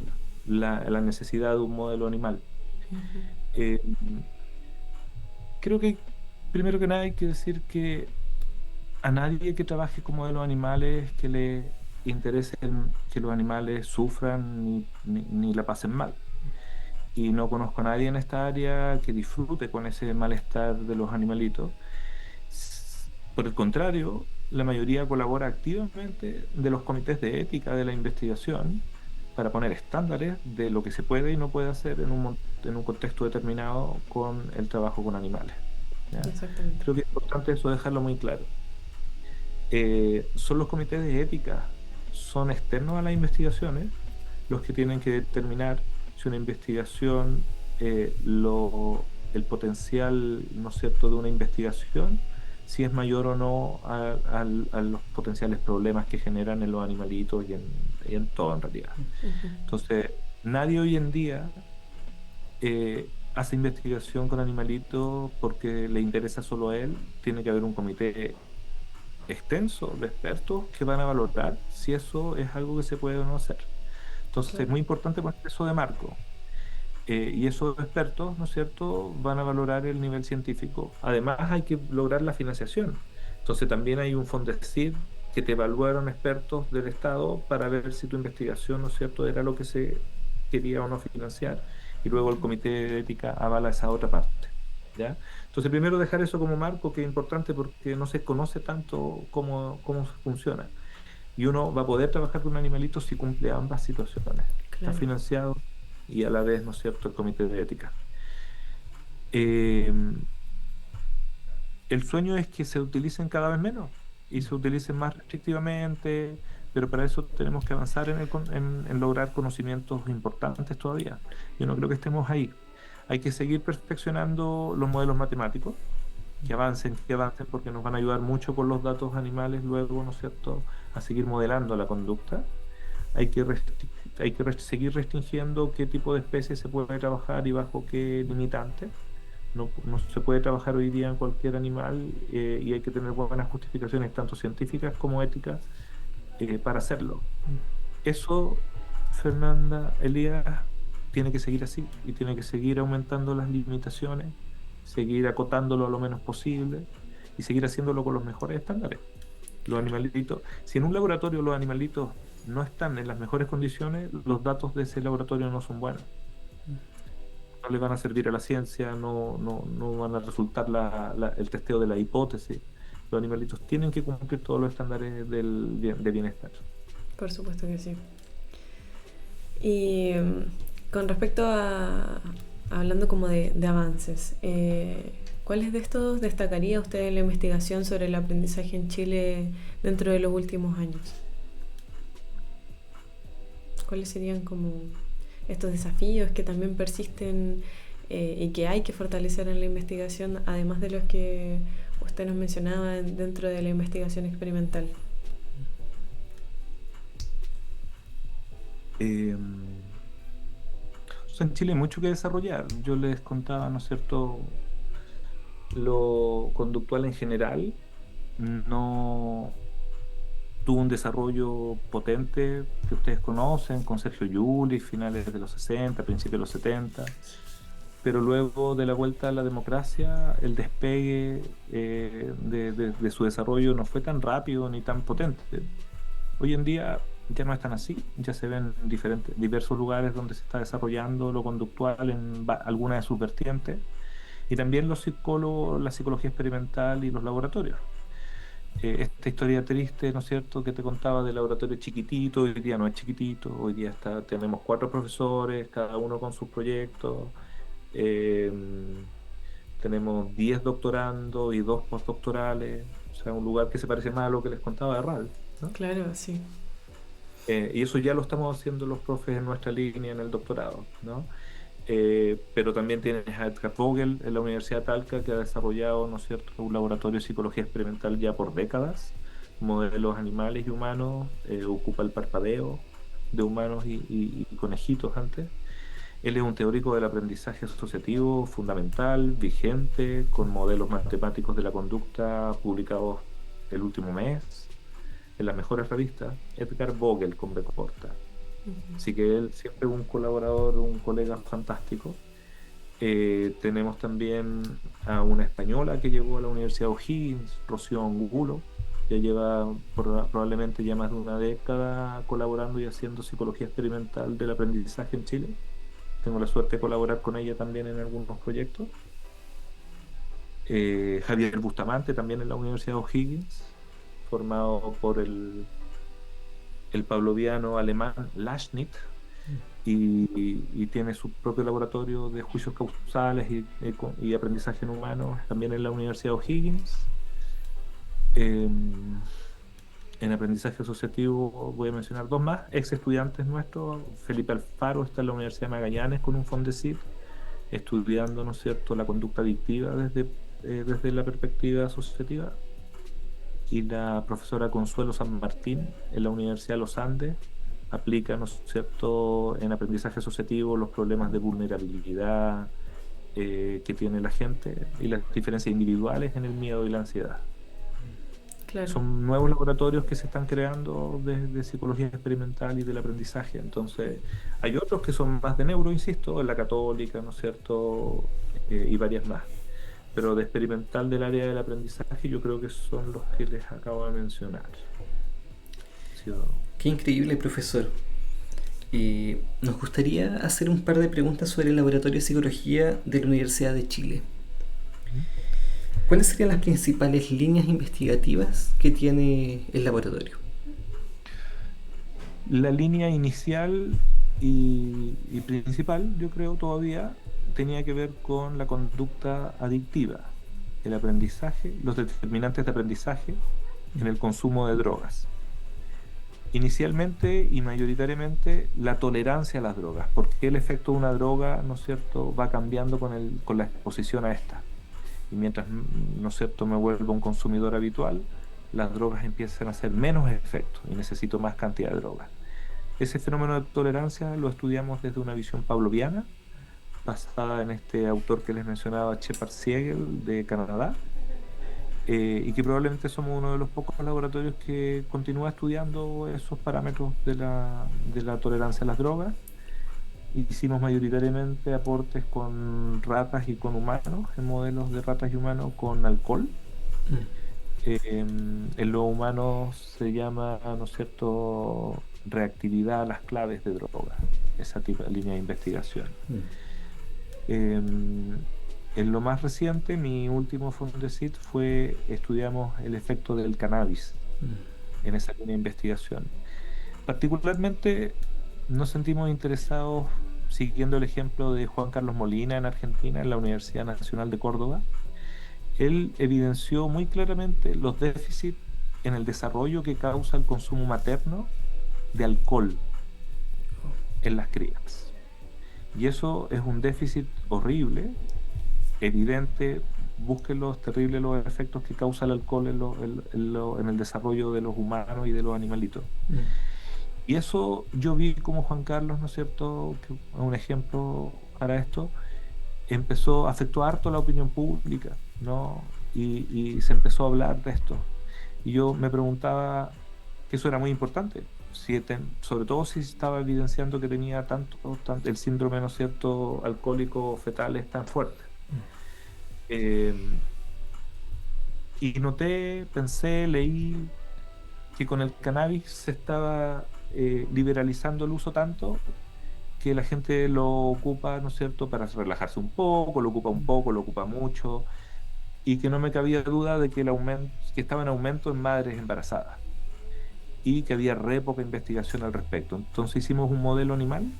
la necesidad de un modelo animal. Ujú. Eh, Creo que primero que nada hay que decir que a nadie que trabaje con modelos animales que le interese que los animales sufran ni la pasen mal. Y no conozco a nadie en esta área que disfrute con ese malestar de los animalitos. Por el contrario, la mayoría colabora activamente de los comités de ética de la investigación para poner estándares de lo que se puede y no puede hacer en un contexto determinado con el trabajo con animales. ¿Ya? Exactamente. Creo que es importante eso dejarlo muy claro. Son los comités de ética, son externos a las investigaciones, los que tienen que determinar si una investigación, el potencial, ¿no es cierto?, de una investigación, si es mayor o no a los potenciales problemas que generan en los animalitos y en todo en realidad. Ujú. Entonces, nadie hoy en día hace investigación con animalitos porque le interesa solo a él. Tiene que haber un comité extenso de expertos que van a valorar si eso es algo que se puede o no hacer. Entonces es Claro. muy importante poner eso de marco. Y esos expertos, ¿no es cierto?, van a valorar el nivel científico. Además hay que lograr la financiación. Entonces también hay un Fondesit que te evaluaron expertos del Estado para ver si tu investigación, ¿no es cierto?, era lo que se quería o no financiar. Y luego el Comité de Ética avala esa otra parte. ¿Ya? Entonces, primero dejar eso como marco, que es importante porque no se conoce tanto cómo funciona. Y uno va a poder trabajar con un animalito si cumple ambas situaciones. Está Claro. financiado y a la vez, ¿no es cierto?, el comité de ética. Eh, el sueño es que se utilicen cada vez menos y se utilicen más restrictivamente, pero para eso tenemos que avanzar en lograr conocimientos importantes todavía. Yo no creo que estemos ahí. Hay que seguir perfeccionando los modelos matemáticos, que avancen, porque nos van a ayudar mucho con los datos animales luego, ¿no es cierto?, a seguir modelando la conducta. Seguir restringiendo qué tipo de especies se puede trabajar y bajo qué limitantes. No se puede trabajar hoy día en cualquier animal, y hay que tener buenas justificaciones, tanto científicas como éticas, para hacerlo. Eso, Fernanda, Elías, tiene que seguir así y tiene que seguir aumentando las limitaciones, seguir acotándolo lo menos posible y seguir haciéndolo con los mejores estándares. Los animalitos, si en un laboratorio los animalitos no están en las mejores condiciones, los datos de ese laboratorio no son buenos. No le van a servir a la ciencia, no van a resultar el testeo de la hipótesis. Los animalitos tienen que cumplir todos los estándares de bienestar. Por supuesto que sí. Y con respecto a, hablando como de avances, ¿cuáles de estos destacaría usted en la investigación sobre el aprendizaje en Chile dentro de los últimos años? ¿Cuáles serían como estos desafíos que también persisten y que hay que fortalecer en la investigación, además de los que usted nos mencionaba dentro de la investigación experimental? Eh, o sea, en Chile hay mucho que desarrollar. Yo les contaba, ¿no es cierto?, lo conductual en general no tuvo un desarrollo potente que ustedes conocen, con Sergio Llull, finales de los 60, principios de los 70, pero luego de la vuelta a la democracia, el despegue de su desarrollo no fue tan rápido ni tan potente. Hoy en día ya no están así, ya se ven en diversos lugares donde se está desarrollando lo conductual en alguna de sus vertientes, y también los psicólogos, la psicología experimental y los laboratorios. Esta historia triste, ¿no es cierto?, que te contaba del laboratorio chiquitito, hoy día no es chiquitito, hoy día tenemos 4 profesores, cada uno con sus proyectos, eh, tenemos 10 doctorandos y 2 postdoctorales, o sea, un lugar que se parece más a lo que les contaba de Ralph, ¿no? Claro, sí. Y eso ya lo estamos haciendo los profes en nuestra línea en el doctorado, ¿no? Pero también tienes a Edgar Vogel en la Universidad de Talca, que ha desarrollado, ¿no es cierto?, un laboratorio de psicología experimental ya por décadas, modelos animales y humanos, ocupa el parpadeo de humanos y conejitos antes. Él es un teórico del aprendizaje asociativo fundamental, vigente, con modelos matemáticos de la conducta publicados el último mes en las mejores revistas. Edgar Vogel con B corta. Ujú. Así que él siempre es un colaborador, un colega fantástico. Tenemos también a una española que llegó a la Universidad O'Higgins, Rocío Angulo, ya lleva probablemente ya más de una década colaborando y haciendo psicología experimental del aprendizaje en Chile. Tengo la suerte de colaborar con ella también en algunos proyectos. Javier Bustamante también en la Universidad O'Higgins, formado por el pavloviano alemán Laschnit, y tiene su propio laboratorio de juicios causales y aprendizaje en humanos también en la Universidad O'Higgins. En aprendizaje asociativo voy a mencionar 2 más, ex estudiantes nuestros. Felipe Alfaro está en la Universidad de Magallanes con un Fondesit, estudiando, ¿no es cierto?, la conducta adictiva desde la perspectiva asociativa. Y la profesora Consuelo San Martín en la Universidad de los Andes aplica, ¿no es cierto?, en aprendizaje asociativo los problemas de vulnerabilidad que tiene la gente y las diferencias individuales en el miedo y la ansiedad. Claro. Son nuevos laboratorios que se están creando de psicología experimental y del aprendizaje. Entonces, hay otros que son más de neuro, insisto, en la Católica, ¿no es cierto?, y varias más. Pero de experimental del área del aprendizaje, yo creo que son los que les acabo de mencionar. Qué increíble, profesor. Nos gustaría hacer un par de preguntas sobre el Laboratorio de Psicología de la Universidad de Chile. ¿Cuáles serían las principales líneas investigativas que tiene el laboratorio? La línea inicial y principal, yo creo todavía, tenía que ver con la conducta adictiva, el aprendizaje, los determinantes de aprendizaje en el consumo de drogas. Inicialmente y mayoritariamente la tolerancia a las drogas, porque el efecto de una droga, ¿no es cierto?, va cambiando con la exposición a esta. Y mientras, ¿no es cierto?, me vuelvo un consumidor habitual, las drogas empiezan a hacer menos efecto y necesito más cantidad de drogas. Ese fenómeno de tolerancia lo estudiamos desde una visión pavloviana, basada en este autor que les mencionaba, Shepard Siegel, de Canadá, y que probablemente somos uno de los pocos laboratorios que continúa estudiando esos parámetros de la tolerancia a las drogas. Hicimos mayoritariamente aportes con ratas y con humanos, en modelos de ratas y humanos con alcohol. En los humanos se llama, ¿no es cierto?, reactividad a las claves de droga, esa tipo de línea de investigación. En lo más reciente, mi último Fondesit estudiamos el efecto del cannabis en esa línea de investigación. Particularmente nos sentimos interesados siguiendo el ejemplo de Juan Carlos Molina en Argentina, en la Universidad Nacional de Córdoba. Él evidenció muy claramente los déficits en el desarrollo que causa el consumo materno de alcohol en las crías. Y eso es un déficit horrible, evidente. Búsquenlo, es terrible los efectos que causa el alcohol en el desarrollo de los humanos y de los animalitos. Y eso yo vi como Juan Carlos, ¿no es cierto?, que un ejemplo para esto, afectó harto la opinión pública, ¿no? Y se empezó a hablar de esto. Y yo me preguntaba que eso era muy importante, sobre todo si estaba evidenciando que tenía tanto el síndrome, ¿no es cierto?, alcohólico fetal es tan fuerte. Y noté, pensé, leí que con el cannabis se estaba liberalizando el uso tanto que la gente lo ocupa, ¿no es cierto?, para relajarse un poco, lo ocupa un poco, lo ocupa mucho, y que no me cabía duda de que el aumento, que estaba en aumento en madres embarazadas y que había re poca investigación al respecto. Entonces hicimos un modelo animal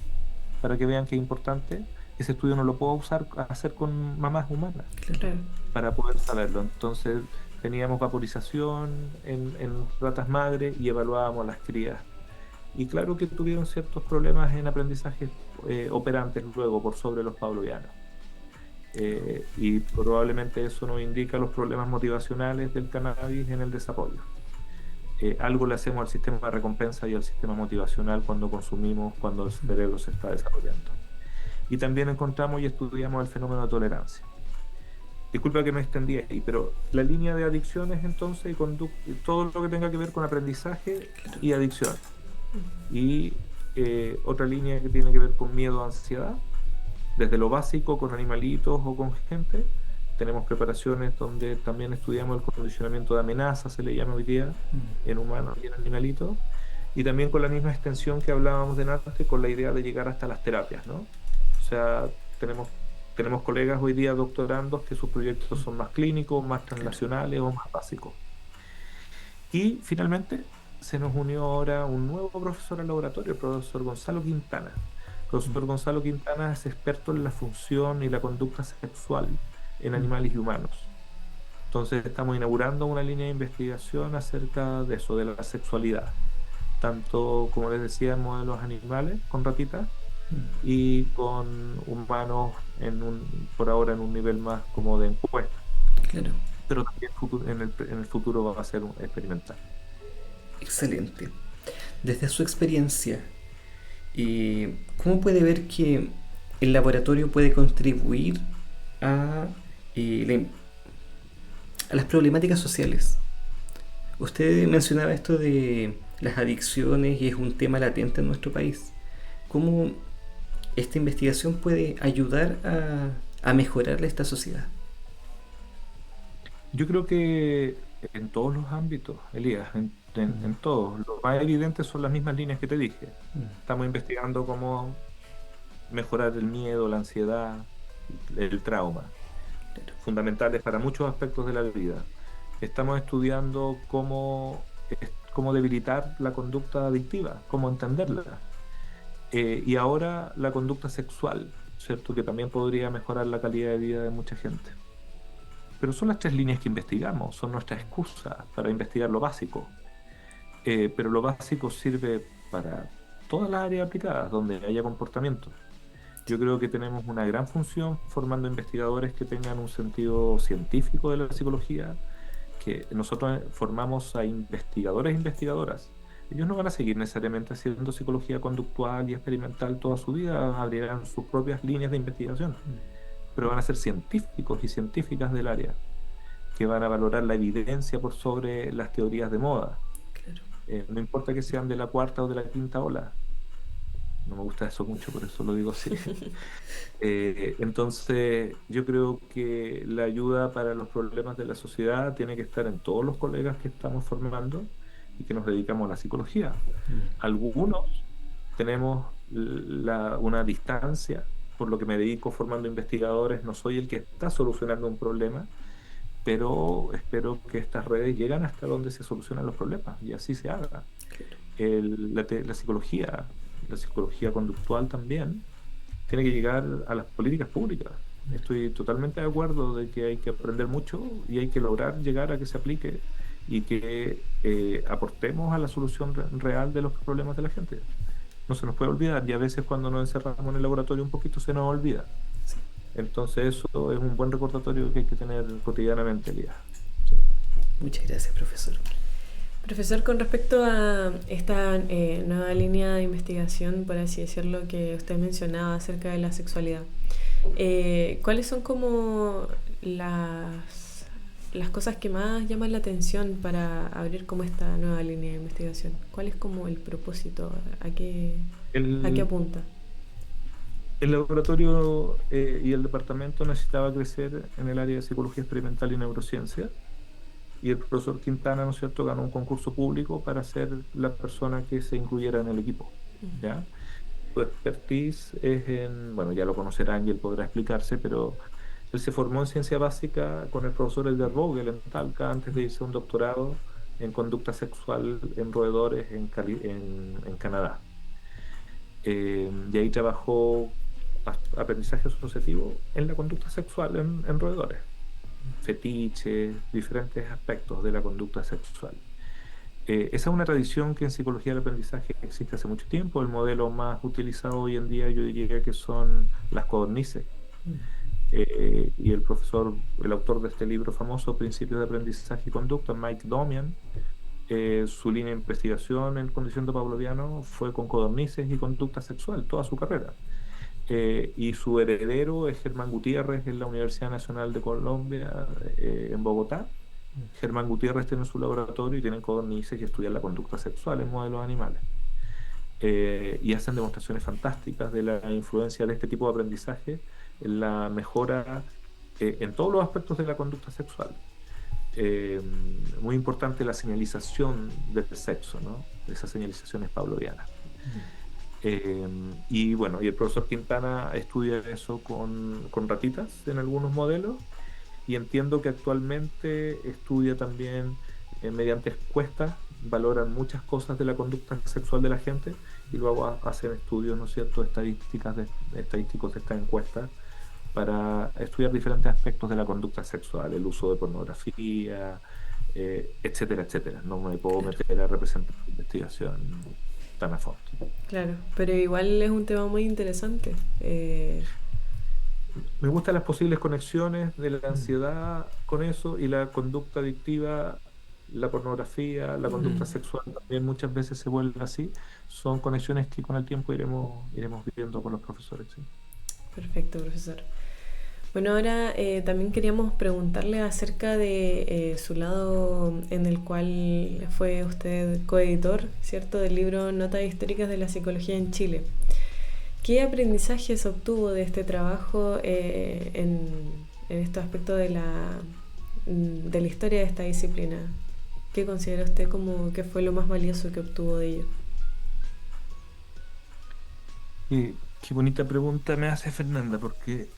para que vean que es importante. Ese estudio no lo puedo hacer con mamás humanas Claro. para poder saberlo. Entonces teníamos vaporización en ratas madres y evaluábamos las crías. Y claro que tuvieron ciertos problemas en aprendizaje operantes luego por sobre los pavlovianos. Y probablemente eso nos indica los problemas motivacionales del cannabis en el desarrollo. Algo le hacemos al sistema de recompensa y al sistema motivacional cuando consumimos, cuando el cerebro se está desarrollando. Y también encontramos y estudiamos el fenómeno de tolerancia. Disculpa que me extendí ahí, pero la línea de adicciones entonces y todo lo que tenga que ver con aprendizaje y adicción. Y otra línea que tiene que ver con miedo, ansiedad, desde lo básico con animalitos o con gente. Tenemos preparaciones donde también estudiamos el condicionamiento de amenaza, se le llama hoy día, en humanos y en animalitos. Y también con la misma extensión que hablábamos de antes, con la idea de llegar hasta las terapias, ¿no? O sea, tenemos colegas hoy día doctorandos que sus proyectos son más clínicos, más translacionales o más básicos. Y finalmente se nos unió ahora un nuevo profesor al laboratorio, el profesor Gonzalo Quintana. El profesor Gonzalo Quintana es experto en la función y la conducta sexual en animales y humanos. Entonces estamos inaugurando una línea de investigación acerca de eso, de la sexualidad, tanto como les decía en modelos animales con ratitas y con humanos por ahora en un nivel más como de encuesta. Claro. Pero también en el futuro va a ser experimental. Excelente. Desde su experiencia, ¿cómo puede ver que el laboratorio puede contribuir a las problemáticas sociales? Usted mencionaba esto de las adicciones y es un tema latente en nuestro país. ¿Cómo esta investigación puede ayudar a mejorar esta sociedad? Yo creo que en todos los ámbitos, Elías, en todos, lo más evidente son las mismas líneas que te dije. Estamos investigando cómo mejorar el miedo, la ansiedad, el trauma, fundamentales para muchos aspectos de la vida. Estamos estudiando cómo debilitar la conducta adictiva, cómo entenderla. Y ahora la conducta sexual, ¿cierto? Que también podría mejorar la calidad de vida de mucha gente. Pero son las tres líneas que investigamos, son nuestra excusa para investigar lo básico. Pero lo básico sirve para todas las áreas aplicadas donde haya comportamiento. Yo creo que tenemos una gran función formando investigadores que tengan un sentido científico de la psicología, que nosotros formamos a investigadores e investigadoras. Ellos no van a seguir necesariamente haciendo psicología conductual y experimental toda su vida, abrirán sus propias líneas de investigación, pero van a ser científicos y científicas del área, que van a valorar la evidencia por sobre las teorías de moda. Claro. No importa que sean de la cuarta o de la quinta ola. No me gusta eso mucho, por eso lo digo así. Entonces, yo creo que la ayuda para los problemas de la sociedad tiene que estar en todos los colegas que estamos formando y que nos dedicamos a la psicología. Algunos tenemos una distancia, por lo que me dedico formando investigadores, no soy el que está solucionando un problema, pero espero que estas redes lleguen hasta donde se solucionan los problemas y así se haga. La psicología conductual también tiene que llegar a las políticas públicas. Estoy totalmente de acuerdo de que hay que aprender mucho y hay que lograr llegar a que se aplique y que aportemos a la solución real de los problemas de la gente. No se nos puede olvidar, y a veces cuando nos encerramos en el laboratorio un poquito se nos olvida. Sí. Entonces eso es un buen recordatorio que hay que tener cotidianamente, Elías. Sí. Muchas gracias, profesor. Profesor, con respecto a esta nueva línea de investigación, por así decirlo, que usted mencionaba acerca de la sexualidad, ¿cuáles son como las cosas que más llaman la atención para abrir como esta nueva línea de investigación? ¿Cuál es como el propósito? ¿A qué apunta? El laboratorio y el departamento necesitaba crecer en el área de psicología experimental y neurociencia. y el profesor Quintana, ¿no es cierto?, ganó un concurso público para ser la persona que se incluyera en el equipo, ¿ya? Su expertise es en, bueno, ya lo conocerán y él podrá explicarse, pero él se formó en ciencia básica con el profesor Edgar Vogel en Talca antes de irse a un doctorado en conducta sexual en roedores en Canadá. Y ahí trabajó aprendizaje asociativo en la conducta sexual en roedores, fetiches, diferentes aspectos de la conducta sexual. Esa es una tradición que en psicología del aprendizaje existe hace mucho tiempo. El modelo más utilizado hoy en día yo diría que son las codornices. Y el autor de este libro famoso, Principios de Aprendizaje y Conducta, Mike Domian, su línea de investigación en condición pavloviano fue con codornices y conducta sexual, toda su carrera. Y su heredero es Germán Gutiérrez en la Universidad Nacional de Colombia, en Bogotá. Germán Gutiérrez tiene su laboratorio y tienen codornices y estudian la conducta sexual en modelos animales. Y hacen demostraciones fantásticas de la influencia de este tipo de aprendizaje en la mejora en todos los aspectos de la conducta sexual. Muy importante la señalización del sexo, ¿no? Esas señalizaciones pavlovianas. Y bueno, y el profesor Quintana estudia eso con ratitas en algunos modelos, y entiendo que actualmente estudia también mediante encuestas, valoran muchas cosas de la conducta sexual de la gente y luego hacen estudios, ¿no es cierto?, estadísticos de estas encuestas para estudiar diferentes aspectos de la conducta sexual, el uso de pornografía, etcétera, etcétera. No me puedo meter a representar la investigación tan a fondo. Claro, pero igual es un tema muy interesante. Me gustan las posibles conexiones de la ansiedad con eso y la conducta adictiva, la pornografía, la conducta sexual también muchas veces se vuelven así. Son conexiones que con el tiempo iremos viendo con los profesores. ¿Sí? Perfecto, profesor. Bueno, ahora también queríamos preguntarle acerca de su lado en el cual fue usted coeditor, ¿cierto?, del libro Notas históricas de la psicología en Chile. ¿Qué aprendizajes obtuvo de este trabajo en este aspecto de la historia de esta disciplina? ¿Qué considera usted como que fue lo más valioso que obtuvo de ello? Qué bonita pregunta me hace Fernanda, porque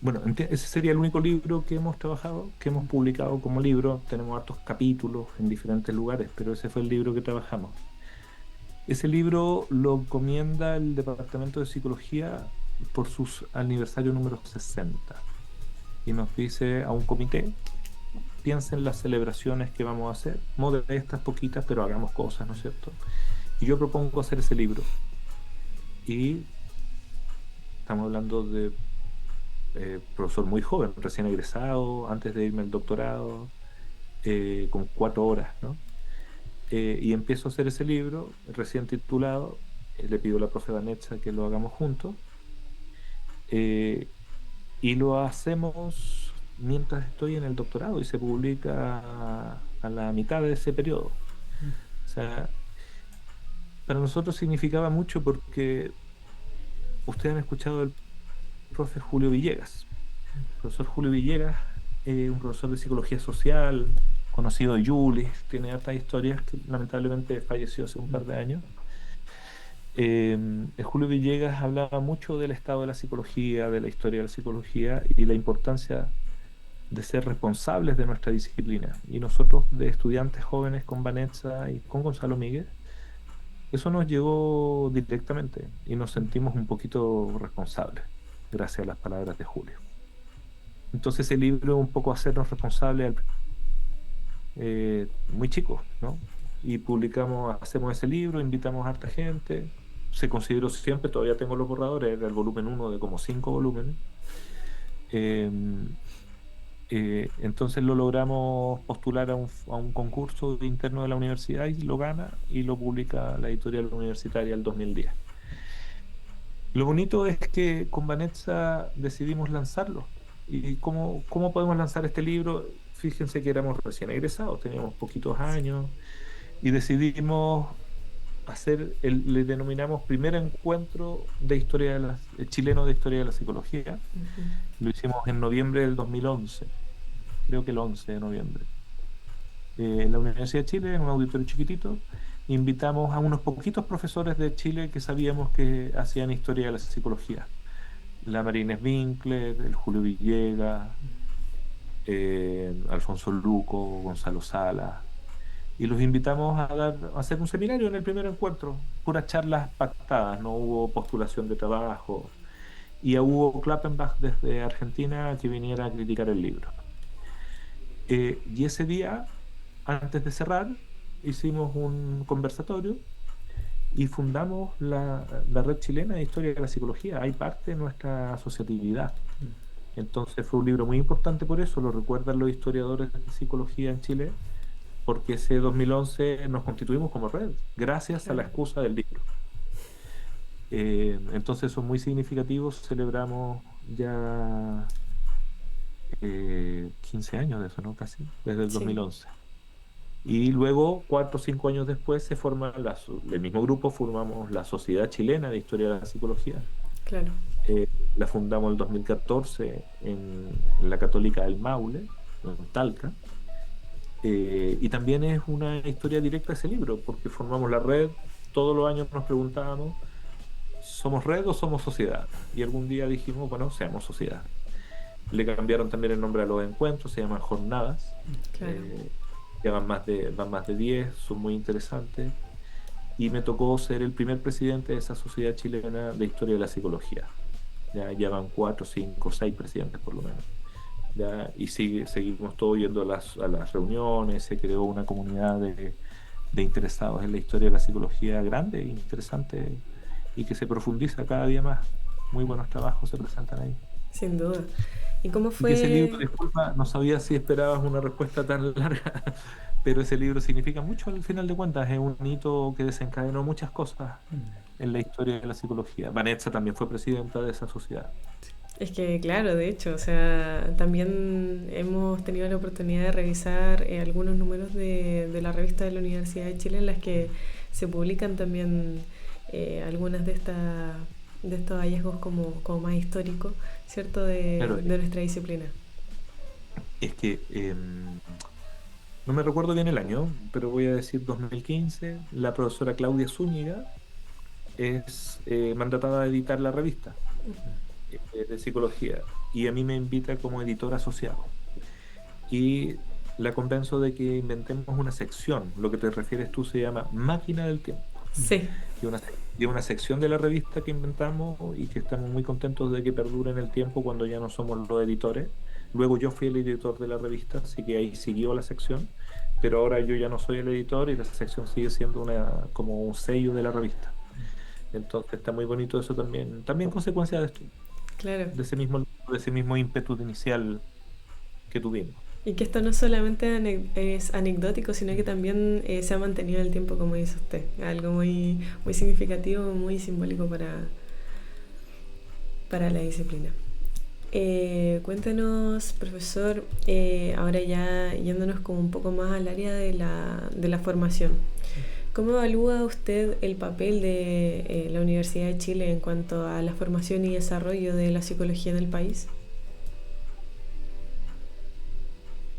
bueno, ese sería el único libro que hemos trabajado, que hemos publicado como libro. Tenemos hartos capítulos en diferentes lugares, pero ese fue el libro que trabajamos. Ese libro lo encomienda el Departamento de Psicología por su aniversario número 60 y nos dice a un comité: piensen las celebraciones que vamos a hacer, modestas, poquitas, pero hagamos cosas, ¿no es cierto? Y yo propongo hacer ese libro. Y estamos hablando de profesor muy joven, recién egresado, antes de irme al doctorado, con 4 horas, ¿no? Y empiezo a hacer ese libro, recién titulado. Le pido a la profe Vanessa que lo hagamos juntos, y lo hacemos mientras estoy en el doctorado y se publica a la mitad de ese periodo. O sea, para nosotros significaba mucho porque ustedes han escuchado el profe Julio Villegas. El profesor Julio Villegas, un profesor de psicología social, conocido de Julis, tiene hartas historias, que lamentablemente falleció hace un par de años. El Julio Villegas hablaba mucho del estado de la psicología, de la historia de la psicología y la importancia de ser responsables de nuestra disciplina. Y nosotros, de estudiantes jóvenes con Vanessa y con Gonzalo Míguez, eso nos llegó directamente y nos sentimos un poquito responsables gracias a las palabras de Julio. Entonces el libro es un poco hacernos responsables muy chicos, ¿no? Y hacemos ese libro, invitamos a harta gente. Se consideró siempre, todavía tengo los borradores, era el volumen 1 de como 5 volúmenes. Entonces lo logramos postular a un concurso interno de la universidad y lo gana y lo publica la editorial universitaria el 2010. Lo bonito es que con Vanessa decidimos lanzarlo. ¿Y cómo podemos lanzar este libro? Fíjense que éramos recién egresados, teníamos poquitos años y decidimos le denominamos primer encuentro de chileno de historia de la psicología. Lo hicimos en noviembre del 2011 creo que el 11 de noviembre. En la Universidad de Chile, en un auditorio chiquitito, invitamos a unos poquitos profesores de Chile que sabíamos que hacían historia de la psicología. La Marínez Winkler, el Julio Villegas, Alfonso Luco, Gonzalo Sala, y los invitamos a hacer un seminario en el primer encuentro, puras charlas pactadas, no hubo postulación de trabajo, y a Hugo Klappenbach desde Argentina que viniera a criticar el libro. Y ese día, antes de cerrar, hicimos un conversatorio y fundamos la Red Chilena de Historia de la Psicología. Hay parte de nuestra asociatividad. Entonces fue un libro muy importante por eso, lo recuerdan los historiadores de psicología en Chile, porque ese 2011 nos constituimos como red, gracias a la excusa del libro. Entonces son muy significativos, celebramos ya 15 años de eso, ¿no? Casi, desde el 2011. Y luego, 4 o 5 años después, se forma el mismo grupo, formamos la Sociedad Chilena de Historia de la Psicología. Claro. La fundamos en el 2014 en la Católica del Maule, en Talca. Y también es una historia directa ese libro, porque formamos la red, todos los años nos preguntábamos, ¿somos red o somos sociedad? Y algún día dijimos, bueno, seamos sociedad. Le cambiaron también el nombre a los encuentros, se llaman jornadas. Claro. Van más de 10, son muy interesantes. Y me tocó ser el primer presidente de esa Sociedad Chilena de Historia de la Psicología. Ya van 4, 5, 6 presidentes por lo menos. ¿Ya? Y seguimos todos yendo a las reuniones, se creó una comunidad de interesados en la historia de la psicología grande, interesante, y que se profundiza cada día más. Muy buenos trabajos se presentan ahí. Sin duda. ¿Y cómo Y fue? que ese libro, disculpa, no sabía si esperabas una respuesta tan larga, pero ese libro significa mucho al final de cuentas, es un hito que desencadenó muchas cosas en la historia de la psicología. Vanessa también fue presidenta de esa sociedad. Es que, claro, de hecho, o sea, también hemos tenido la oportunidad de revisar algunos números de la revista de la Universidad de Chile en las que se publican también algunas de estos hallazgos como más históricos, ¿cierto? Claro, De nuestra disciplina. es que no me recuerdo bien el año, pero voy a decir 2015, la profesora Claudia Zúñiga es mandatada a editar la revista de psicología, y a mí me invita como editor asociado. Y la convenzo de que inventemos una sección, lo que te refieres tú se llama Máquina del Tiempo. Sí. Y una sección de la revista que inventamos y que estamos muy contentos de que perdure en el tiempo cuando ya no somos los editores. Luego yo fui el editor de la revista, así que ahí siguió la sección, pero ahora yo ya no soy el editor y la sección sigue siendo como un sello de la revista. Entonces está muy bonito eso también consecuencia de esto. Claro. De ese mismo ímpetu inicial que tuvimos. Y que esto no solamente es anecdótico, sino que también se ha mantenido en el tiempo, como dice usted. Algo muy, muy significativo, muy simbólico para la disciplina. Cuéntenos, profesor, ahora ya yéndonos como un poco más al área de la formación. ¿Cómo evalúa usted el papel de la Universidad de Chile en cuanto a la formación y desarrollo de la psicología en el país?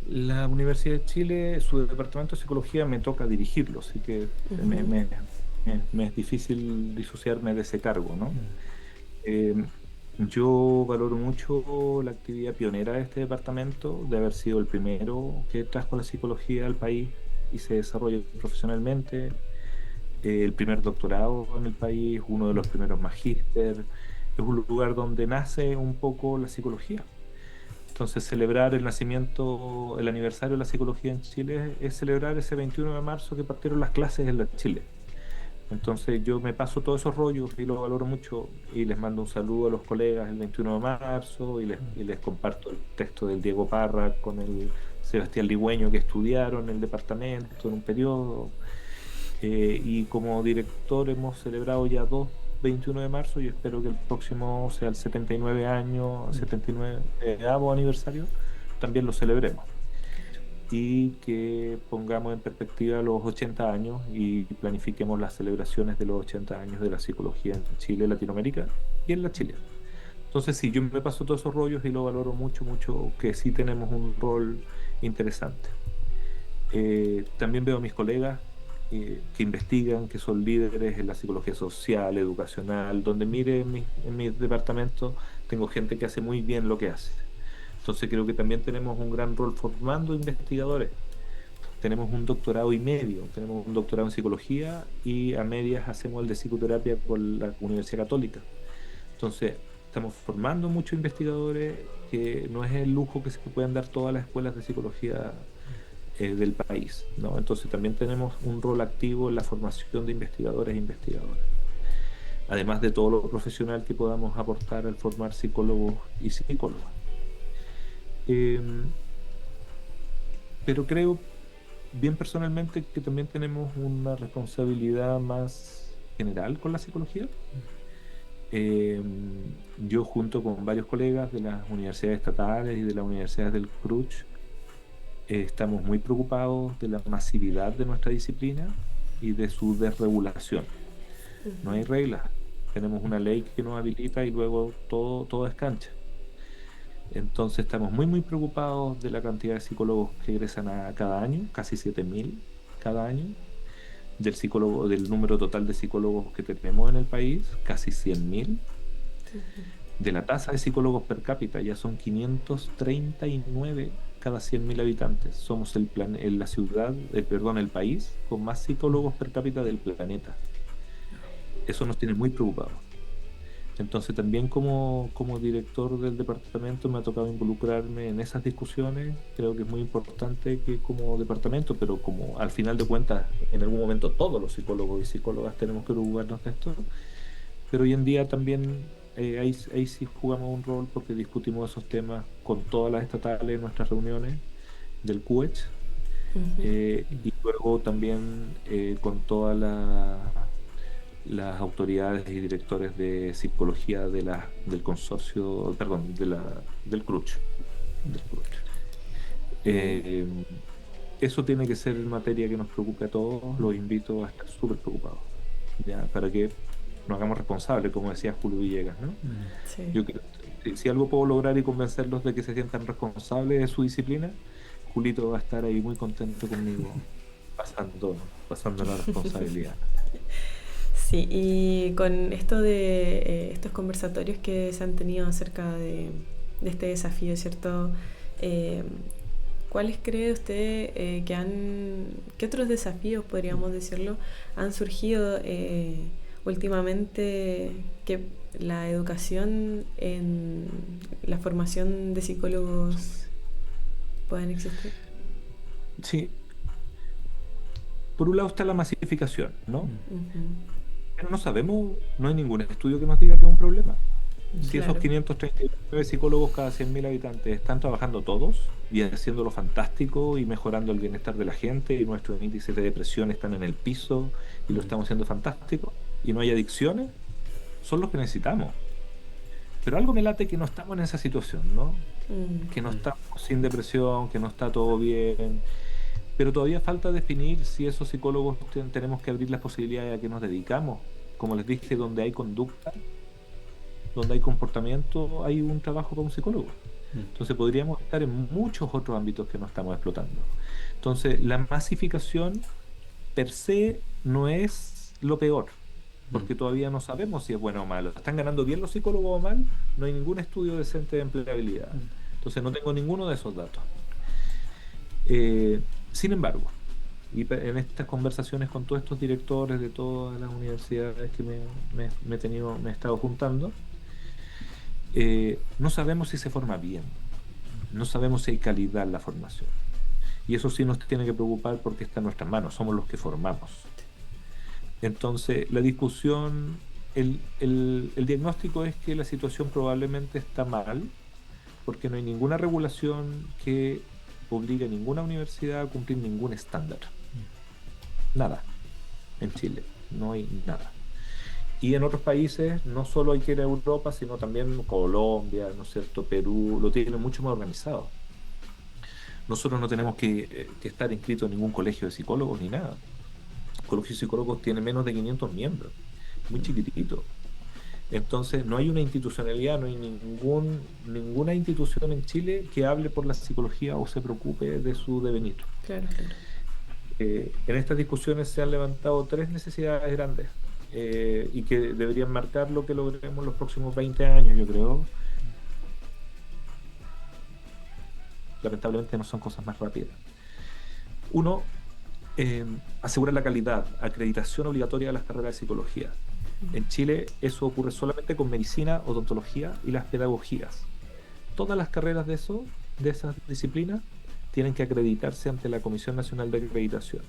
La Universidad de Chile, su departamento de psicología me toca dirigirlo, así que me es difícil disociarme de ese cargo, ¿no? Yo valoro mucho la actividad pionera de este departamento, de haber sido el primero que trajo la psicología al país y se desarrolla profesionalmente, el primer doctorado en el país, uno de los primeros magíster. Es un lugar donde nace un poco la psicología. Entonces celebrar el aniversario de la psicología en Chile es celebrar ese 21 de marzo que partieron las clases en Chile. Entonces yo me paso todos esos rollos y lo valoro mucho y les mando un saludo a los colegas el 21 de marzo y les comparto el texto del Diego Parra con el Sebastián Ligüeño que estudiaron en el departamento en un periodo. Y como director hemos celebrado ya 21 de marzo y espero que el próximo sea el 79º aniversario, también lo celebremos. Y que pongamos en perspectiva los 80 años y planifiquemos las celebraciones de los 80 años de la psicología en Chile, Latinoamérica y en la Chile. Entonces sí, yo me paso todos esos rollos y lo valoro mucho, mucho, que sí tenemos un rol interesante. También veo a mis colegas que investigan, que son líderes en la psicología social, educacional, donde mire en mi departamento, tengo gente que hace muy bien lo que hace. Entonces creo que también tenemos un gran rol formando investigadores. Tenemos un doctorado y medio, tenemos un doctorado en psicología y a medias hacemos el de psicoterapia con la Universidad Católica. Entonces, estamos formando muchos investigadores, que no es el lujo que se puedan dar todas las escuelas de psicología del país, ¿no? Entonces, también tenemos un rol activo en la formación de investigadores e investigadoras. Además de todo lo profesional que podamos aportar al formar psicólogos y psicólogas. Eh, pero creo, bien personalmente, que también tenemos una responsabilidad más general con la psicología. Eh, yo junto con varios colegas de las universidades estatales y de las universidades del CRUCH estamos muy preocupados de la masividad de nuestra disciplina y de su desregulación. No hay reglas, tenemos una ley que nos habilita y luego todo es cancha. Entonces estamos muy preocupados de la cantidad de psicólogos que egresan a cada año, casi 7.000 cada año, del número total de psicólogos que tenemos en el país, casi 100.000. De la tasa de psicólogos per cápita, ya son 539 cada 100.000 habitantes. Somos el país con más psicólogos per cápita del planeta. Eso nos tiene muy preocupados. Entonces también como director del departamento me ha tocado involucrarme en esas discusiones. Creo que es muy importante que como departamento, pero como al final de cuentas en algún momento todos los psicólogos y psicólogas tenemos que preocuparnos de esto. Pero hoy en día también ahí sí jugamos un rol porque discutimos esos temas con todas las estatales en nuestras reuniones del CUECH. Y luego también con todas las autoridades y directores de psicología del consorcio, perdón, del CRUCH. Eso tiene que ser materia que nos preocupe a todos. Los invito a estar súper preocupados, ¿ya? Para que nos hagamos responsables, como decía Julio Villegas, ¿no? Sí. Yo creo que si algo puedo lograr y convencerlos de que se sientan responsables de su disciplina, Julito va a estar ahí muy contento conmigo, pasando la responsabilidad. Sí, y con esto de estos conversatorios que se han tenido acerca de este desafío, ¿cierto? ¿Cuáles cree usted qué otros desafíos, podríamos decirlo, han surgido últimamente que la educación en la formación de psicólogos puedan existir? Sí. Por un lado está la masificación, ¿no? Pero no sabemos, no hay ningún estudio que nos diga que es un problema. Si Claro. esos 539 psicólogos cada 100.000 habitantes están trabajando todos y haciéndolo fantástico y mejorando el bienestar de la gente y nuestros índices de depresión están en el piso y lo estamos haciendo fantástico y no hay adicciones, son los que necesitamos. Pero algo me late que no estamos en esa situación, ¿no? Que no estamos sin depresión, que no está todo bien. Pero todavía falta definir si esos psicólogos tenemos que abrir las posibilidades a que nos dedicamos. Como les dije, donde hay conducta, donde hay comportamiento, hay un trabajo para un psicólogo. Entonces podríamos estar en muchos otros ámbitos que no estamos explotando. Entonces la masificación per se no es lo peor, porque todavía no sabemos si es bueno o malo. ¿Están ganando bien los psicólogos o mal? No hay ningún estudio decente de empleabilidad. Entonces no tengo ninguno de esos datos. Sin embargo, y en estas conversaciones con todos estos directores de todas las universidades que me he estado juntando, no sabemos si se forma bien, no sabemos si hay calidad en la formación. Y eso sí nos tiene que preocupar porque está en nuestras manos, somos los que formamos. Entonces, la discusión, el diagnóstico es que la situación probablemente está mal, porque no hay ninguna regulación que obligue a ninguna universidad a cumplir ningún estándar. Nada. En Chile no hay nada. Y en otros países no solo hay que ir a Europa, sino también Colombia, ¿no es cierto? Perú, lo tienen mucho más organizado. Nosotros no tenemos que estar inscritos en ningún colegio de psicólogos ni nada. El colegio de psicólogos tiene menos de 500 miembros, muy chiquitito. Entonces, no hay una institucionalidad, no hay ninguna institución en Chile que hable por la psicología o se preocupe de su devenir. Claro, claro. En estas discusiones se han levantado tres necesidades grandes y que deberían marcar lo que logremos los próximos 20 años, yo creo. Lamentablemente no son cosas más rápidas. Uno, asegurar la calidad, acreditación obligatoria de las carreras de psicología. En Chile eso ocurre solamente con medicina, odontología y las pedagogías. Todas las carreras de esas disciplinas tienen que acreditarse ante la Comisión Nacional de Acreditación.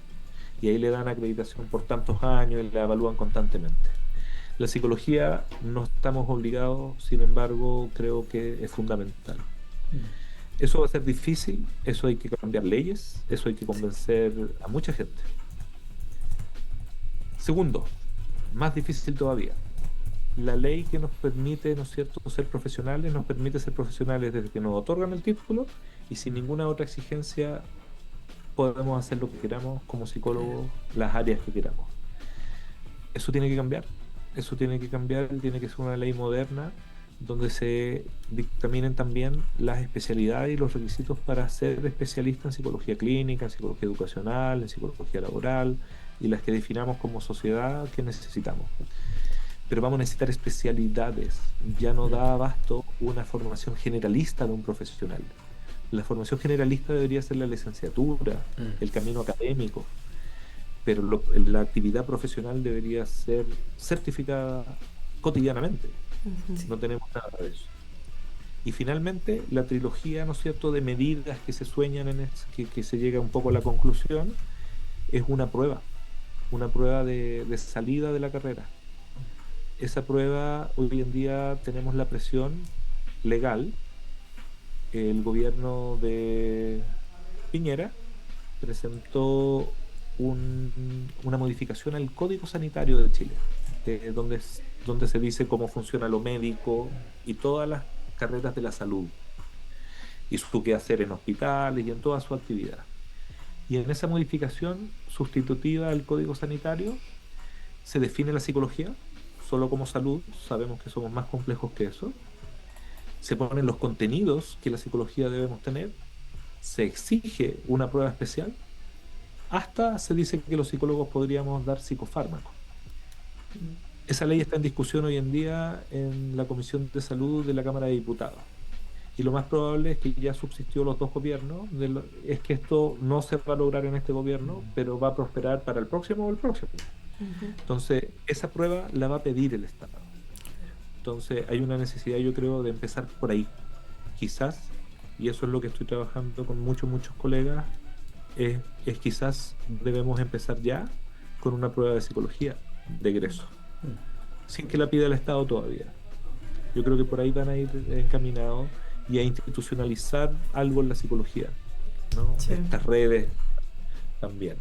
Y ahí le dan acreditación por tantos años y la evalúan constantemente. La psicología no estamos obligados, sin embargo, creo que es fundamental. Eso va a ser difícil, eso hay que cambiar leyes, eso hay que convencer a mucha gente. Segundo, más difícil todavía, la ley que nos permite, ¿no es cierto?, ser profesionales, nos permite ser profesionales desde que nos otorgan el título y sin ninguna otra exigencia podemos hacer lo que queramos como psicólogos, las áreas que queramos. Eso tiene que cambiar, tiene que ser una ley moderna donde se dictaminen también las especialidades y los requisitos para ser especialista en psicología clínica, en psicología educacional, en psicología laboral y las que definamos como sociedad que necesitamos. Pero vamos a necesitar especialidades. Ya no da abasto una formación generalista de un profesional. La formación generalista debería ser la licenciatura, el camino académico, pero la actividad profesional debería ser certificada cotidianamente. No tenemos nada de eso. Y finalmente, la trilogía, ¿no es cierto?, de medidas que se sueñan que se llega un poco a la conclusión, es una prueba de salida de la carrera. Esa prueba, hoy en día tenemos la presión legal. El gobierno de Piñera presentó una modificación al Código Sanitario de Chile, donde se dice cómo funciona lo médico y todas las carreras de la salud y su quehacer en hospitales y en toda su actividad. Y en esa modificación sustitutiva al Código Sanitario se define la psicología solo como salud. Sabemos que somos más complejos que eso. Se ponen los contenidos que la psicología debemos tener, se exige una prueba especial, hasta se dice que los psicólogos podríamos dar psicofármacos. Esa ley está en discusión hoy en día en la Comisión de Salud de la Cámara de Diputados. Y lo más probable es que ya subsistió los dos gobiernos, es que esto no se va a lograr en este gobierno, pero va a prosperar para el próximo o el próximo. Entonces, esa prueba la va a pedir el Estado. Entonces, hay una necesidad, yo creo, de empezar por ahí. Quizás, y eso es lo que estoy trabajando con muchos colegas, es quizás debemos empezar ya con una prueba de psicología de egreso, sin que la pida el Estado todavía. Yo creo que por ahí van a ir encaminados y a institucionalizar algo en la psicología, ¿no? Sí. Estas redes también.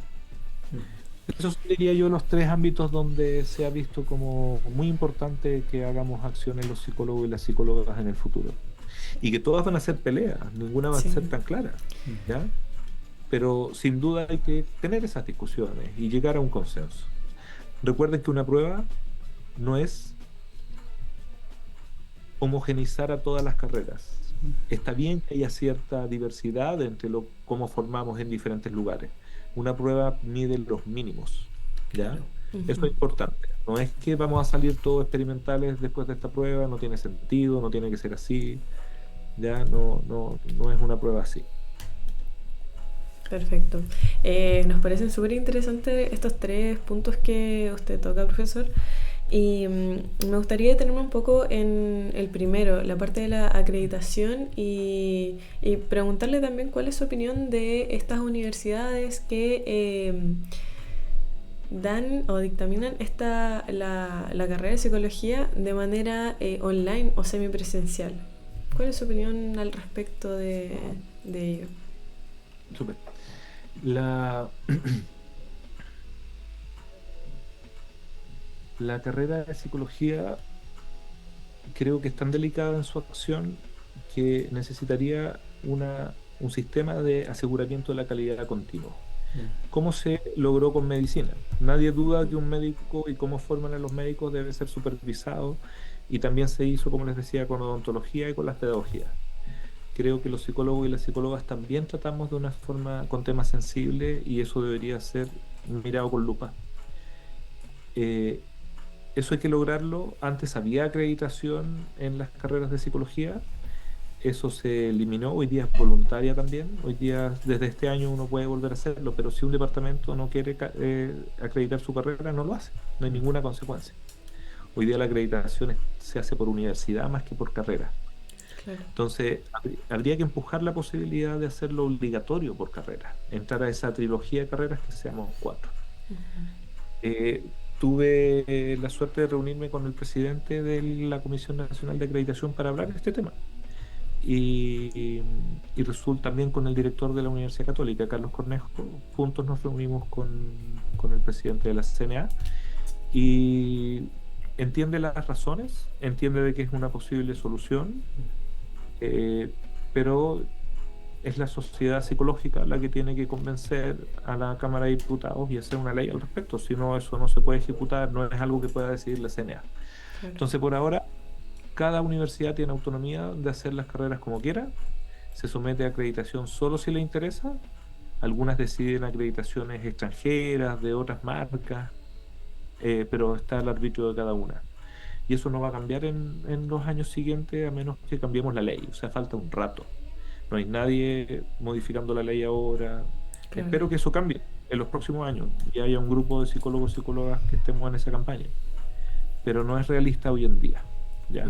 Esos diría yo los tres ámbitos donde se ha visto como muy importante que hagamos acciones los psicólogos y las psicólogas en el futuro. Y que todas van a ser peleas, ninguna va a ser tan clara, ¿ya? Pero sin duda hay que tener esas discusiones y llegar a un consenso. Recuerden que una prueba no es homogeneizar a todas las carreras. Está bien que haya cierta diversidad entre cómo formamos en diferentes lugares. Una prueba mide los mínimos, ¿ya? Eso es importante. No es que vamos a salir todos experimentales después de esta prueba, no tiene sentido, no tiene que ser así, ¿ya? No es una prueba así. Perfecto. Nos parecen súper interesantes estos tres puntos que usted toca, profesor. Y me gustaría detenerme un poco en el primero, la parte de la acreditación, y preguntarle también cuál es su opinión de estas universidades que dan o dictaminan la carrera de psicología de manera online o semipresencial. ¿Cuál es su opinión al respecto de ello? Súper. La carrera de psicología creo que es tan delicada en su acción que necesitaría un sistema de aseguramiento de la calidad continua. ¿Cómo se logró con medicina? Nadie duda que un médico y cómo forman a los médicos debe ser supervisado Y también se hizo, como les decía, con odontología y con las pedagogías. Creo que los psicólogos y las psicólogas también tratamos de una forma con temas sensibles y eso debería ser mirado con lupa. Eh, Eso hay que lograrlo. Antes había acreditación en las carreras de psicología, eso se eliminó, hoy día es voluntaria también. Hoy día, desde este año, uno puede volver a hacerlo, pero si un departamento no quiere acreditar su carrera, no lo hace, no hay ninguna consecuencia. Hoy día la acreditación se hace por universidad más que por carrera. Claro. Entonces, habría que empujar la posibilidad de hacerlo obligatorio por carrera, entrar a esa trilogía de carreras que seamos 4. Eh, Tuve la suerte de reunirme con el presidente de la Comisión Nacional de Acreditación para hablar de este tema. Y resulta también con el director de la Universidad Católica, Carlos Cornejo. Juntos nos reunimos con el presidente de la CNA y entiende las razones, entiende de que es una posible solución, pero es la sociedad psicológica la que tiene que convencer a la Cámara de Diputados y hacer una ley al respecto. Si no, eso no se puede ejecutar, no es algo que pueda decidir la CNA. Claro. Entonces, por ahora, cada universidad tiene autonomía de hacer las carreras como quiera, se somete a acreditación solo si le interesa. Algunas deciden acreditaciones extranjeras, de otras marcas, pero está al arbitrio de cada una. Y eso no va a cambiar en los años siguientes a menos que cambiemos la ley, o sea, falta un rato. No hay nadie modificando la ley ahora. Claro. Espero que eso cambie en los próximos años y haya un grupo de psicólogos y psicólogas que estemos en esa campaña. Pero no es realista hoy en día, ¿ya?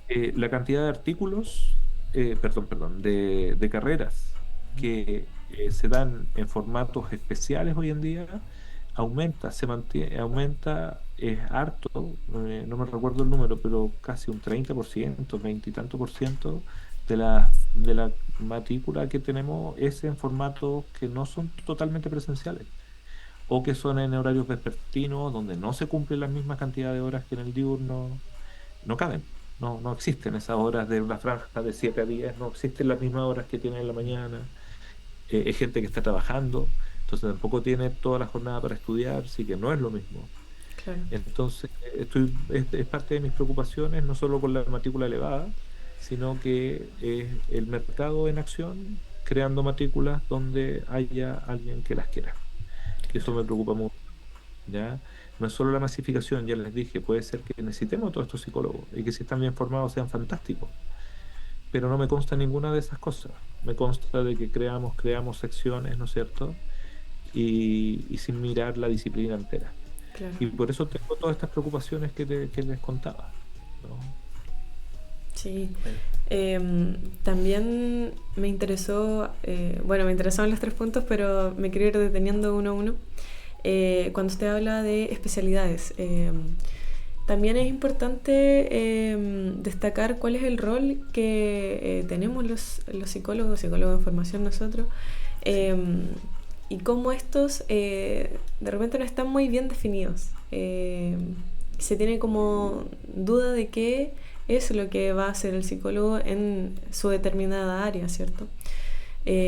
La cantidad de artículos, de carreras que se dan en formatos especiales hoy en día aumenta, se mantiene, aumenta, es harto, no me recuerdo el número, pero casi un 30%, 20 y tanto por ciento de la matrícula que tenemos es en formatos que no son totalmente presenciales o que son en horarios vespertinos donde no se cumplen las mismas cantidades de horas que en el diurno. No caben, no existen esas horas de una franja de 7 a 10, no existen las mismas horas que tienen en la mañana. Es gente que está trabajando, entonces tampoco tiene toda la jornada para estudiar, así que no es lo mismo. Claro. Entonces, es parte de mis preocupaciones, no solo con la matrícula elevada, sino que es el mercado en acción, creando matrículas donde haya alguien que las quiera. Y eso me preocupa mucho, ¿ya? No es solo la masificación, ya les dije, puede ser que necesitemos todos estos psicólogos y que si están bien formados sean fantásticos, pero no me consta ninguna de esas cosas. Me consta de que creamos secciones, ¿no es cierto? Y sin mirar la disciplina entera. Claro. Y por eso tengo todas estas preocupaciones que les contaba, ¿no? Sí. También me interesó, me interesaban los 3 puntos, pero me quiero ir deteniendo uno a uno. Cuando usted habla de especialidades, también es importante destacar cuál es el rol que tenemos los psicólogos en formación nosotros, y cómo estos de repente no están muy bien definidos. Se tiene como duda de qué es lo que va a hacer el psicólogo en su determinada área, ¿cierto?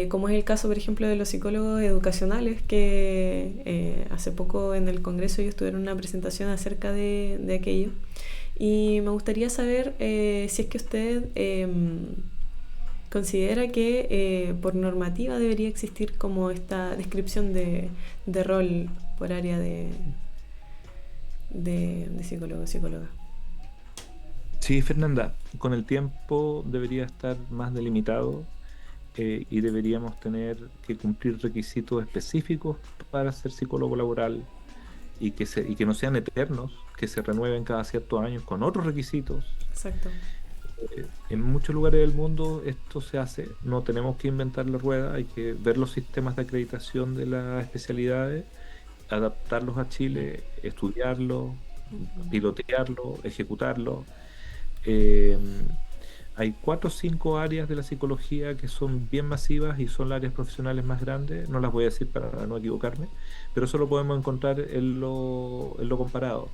Como es el caso, por ejemplo, de los psicólogos educacionales, que hace poco en el Congreso ellos tuvieron una presentación acerca de aquello. Y me gustaría saber si es que usted considera que por normativa debería existir como esta descripción de rol por área de psicólogo o psicóloga. Sí, Fernanda, con el tiempo debería estar más delimitado, y deberíamos tener que cumplir requisitos específicos para ser psicólogo laboral y que no sean eternos, que se renueven cada ciertos años con otros requisitos. Exacto. En muchos lugares del mundo esto se hace, no tenemos que inventar la rueda, hay que ver los sistemas de acreditación de las especialidades, adaptarlos a Chile, estudiarlos, pilotearlos, ejecutarlos. Hay 4 o 5 áreas de la psicología que son bien masivas y son las áreas profesionales más grandes, no las voy a decir para no equivocarme, pero eso lo podemos encontrar en lo comparado.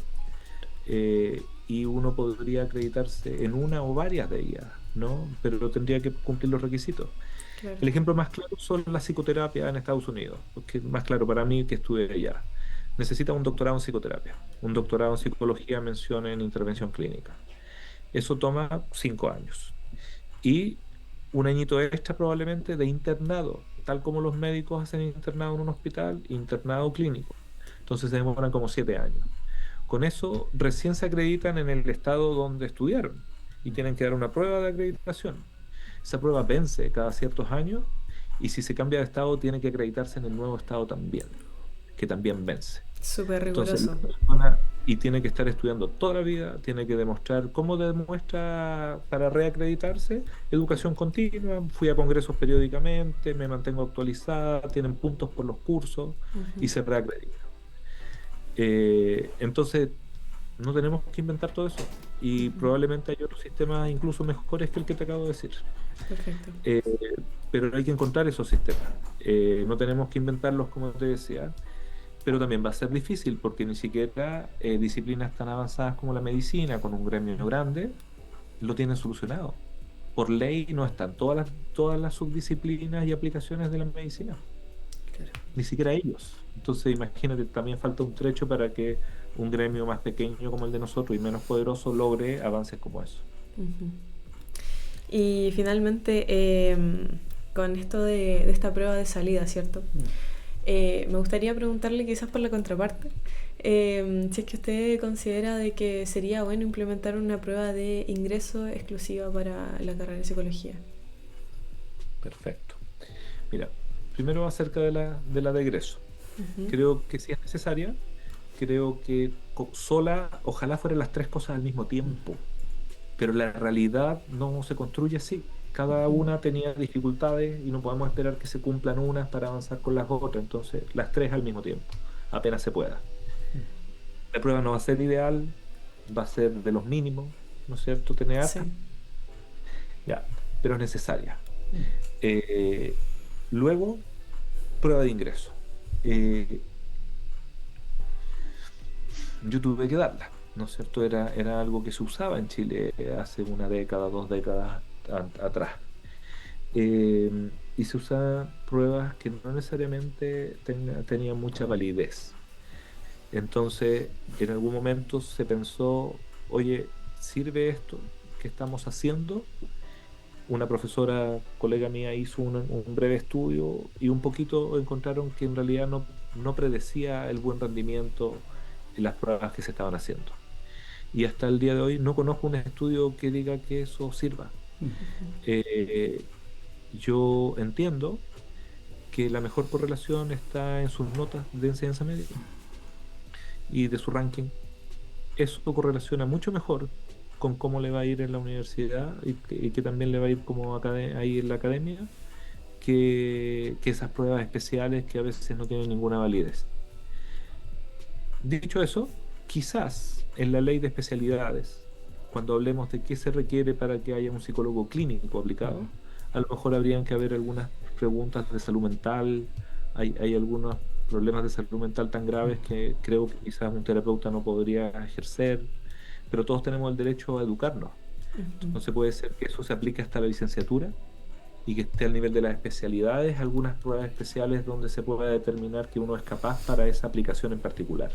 Y uno podría acreditarse en una o varias de ellas, ¿no? Pero tendría que cumplir los requisitos. Claro. El ejemplo más claro son las psicoterapias en Estados Unidos, porque es más claro para mí que estuve allá. Necesita un doctorado en psicoterapia, un doctorado en psicología, mención en intervención clínica. Eso toma 5 años. Y un añito extra probablemente de internado, tal como los médicos hacen internado en un hospital, internado clínico. Entonces se demoran como 7 años. Con eso recién se acreditan en el estado donde estudiaron y tienen que dar una prueba de acreditación. Esa prueba vence cada ciertos años y si se cambia de estado tiene que acreditarse en el nuevo estado también, que también vence. Súper Entonces, la riguroso. persona y tiene que estar estudiando toda la vida, tiene que demostrar cómo demuestra para reacreditarse, educación continua, fui a congresos periódicamente, me mantengo actualizada, tienen puntos por los cursos y Ujú. se reacredita. Entonces, no tenemos que inventar todo eso y Ujú. probablemente hay otros sistemas incluso mejores que el que te acabo de decir. Perfecto. Eh, pero hay que encontrar esos sistemas. No tenemos que inventarlos, como te decía, pero también va a ser difícil porque ni siquiera disciplinas tan avanzadas como la medicina, con un gremio grande, lo tienen solucionado. Por ley no están todas las subdisciplinas y aplicaciones de la medicina, Claro. ni siquiera ellos. Entonces, imagínate, también falta un trecho para que un gremio más pequeño como el de nosotros y menos poderoso logre avances como eso. Ujú. Y finalmente, con esto de esta prueba de salida, ¿cierto? Me gustaría preguntarle quizás por la contraparte, si es que usted considera de que sería bueno implementar una prueba de ingreso exclusiva para la carrera de psicología. Perfecto. Mira, primero acerca de la de egreso. Ujú. Creo que sí es necesaria. Creo que sola, ojalá fueran las tres cosas al mismo tiempo, pero la realidad no se construye así. Cada Ujú. una tenía dificultades y no podemos esperar que se cumplan unas para avanzar con las otras. Entonces, las tres al mismo tiempo, apenas se pueda. La prueba no va a ser ideal, va a ser de los mínimos, ¿no es cierto? Tener Sí. harta, ya, pero es necesaria. Eh, Luego, prueba de ingreso. Eh, yo tuve que darla, ¿no es cierto? Era algo que se usaba en Chile hace una década, 2 décadas atrás. Y se usaban pruebas que no necesariamente tenían mucha validez. Entonces, en algún momento se pensó, oye, ¿sirve esto que estamos haciendo? Una profesora, colega mía, hizo un breve estudio y un poquito encontraron que en realidad no predecía el buen rendimiento en las pruebas que se estaban haciendo. Y hasta el día de hoy no conozco un estudio que diga que eso sirva. Eh, yo entiendo que la mejor correlación está en sus notas de enseñanza media y de su ranking. Eso correlaciona mucho mejor con cómo le va a ir en la universidad y que también le va a ir como ahí en la academia que esas pruebas especiales que a veces no tienen ninguna validez. Dicho eso, quizás en la ley de especialidades, cuando hablemos de qué se requiere para que haya un psicólogo clínico aplicado, a lo mejor habrían que haber algunas preguntas de salud mental, hay algunos problemas de salud mental tan graves que creo que quizás un terapeuta no podría ejercer, pero todos tenemos el derecho a educarnos. Ujú. Entonces puede ser que eso se aplique hasta la licenciatura y que esté al nivel de las especialidades, algunas pruebas especiales donde se pueda determinar que uno es capaz para esa aplicación en particular.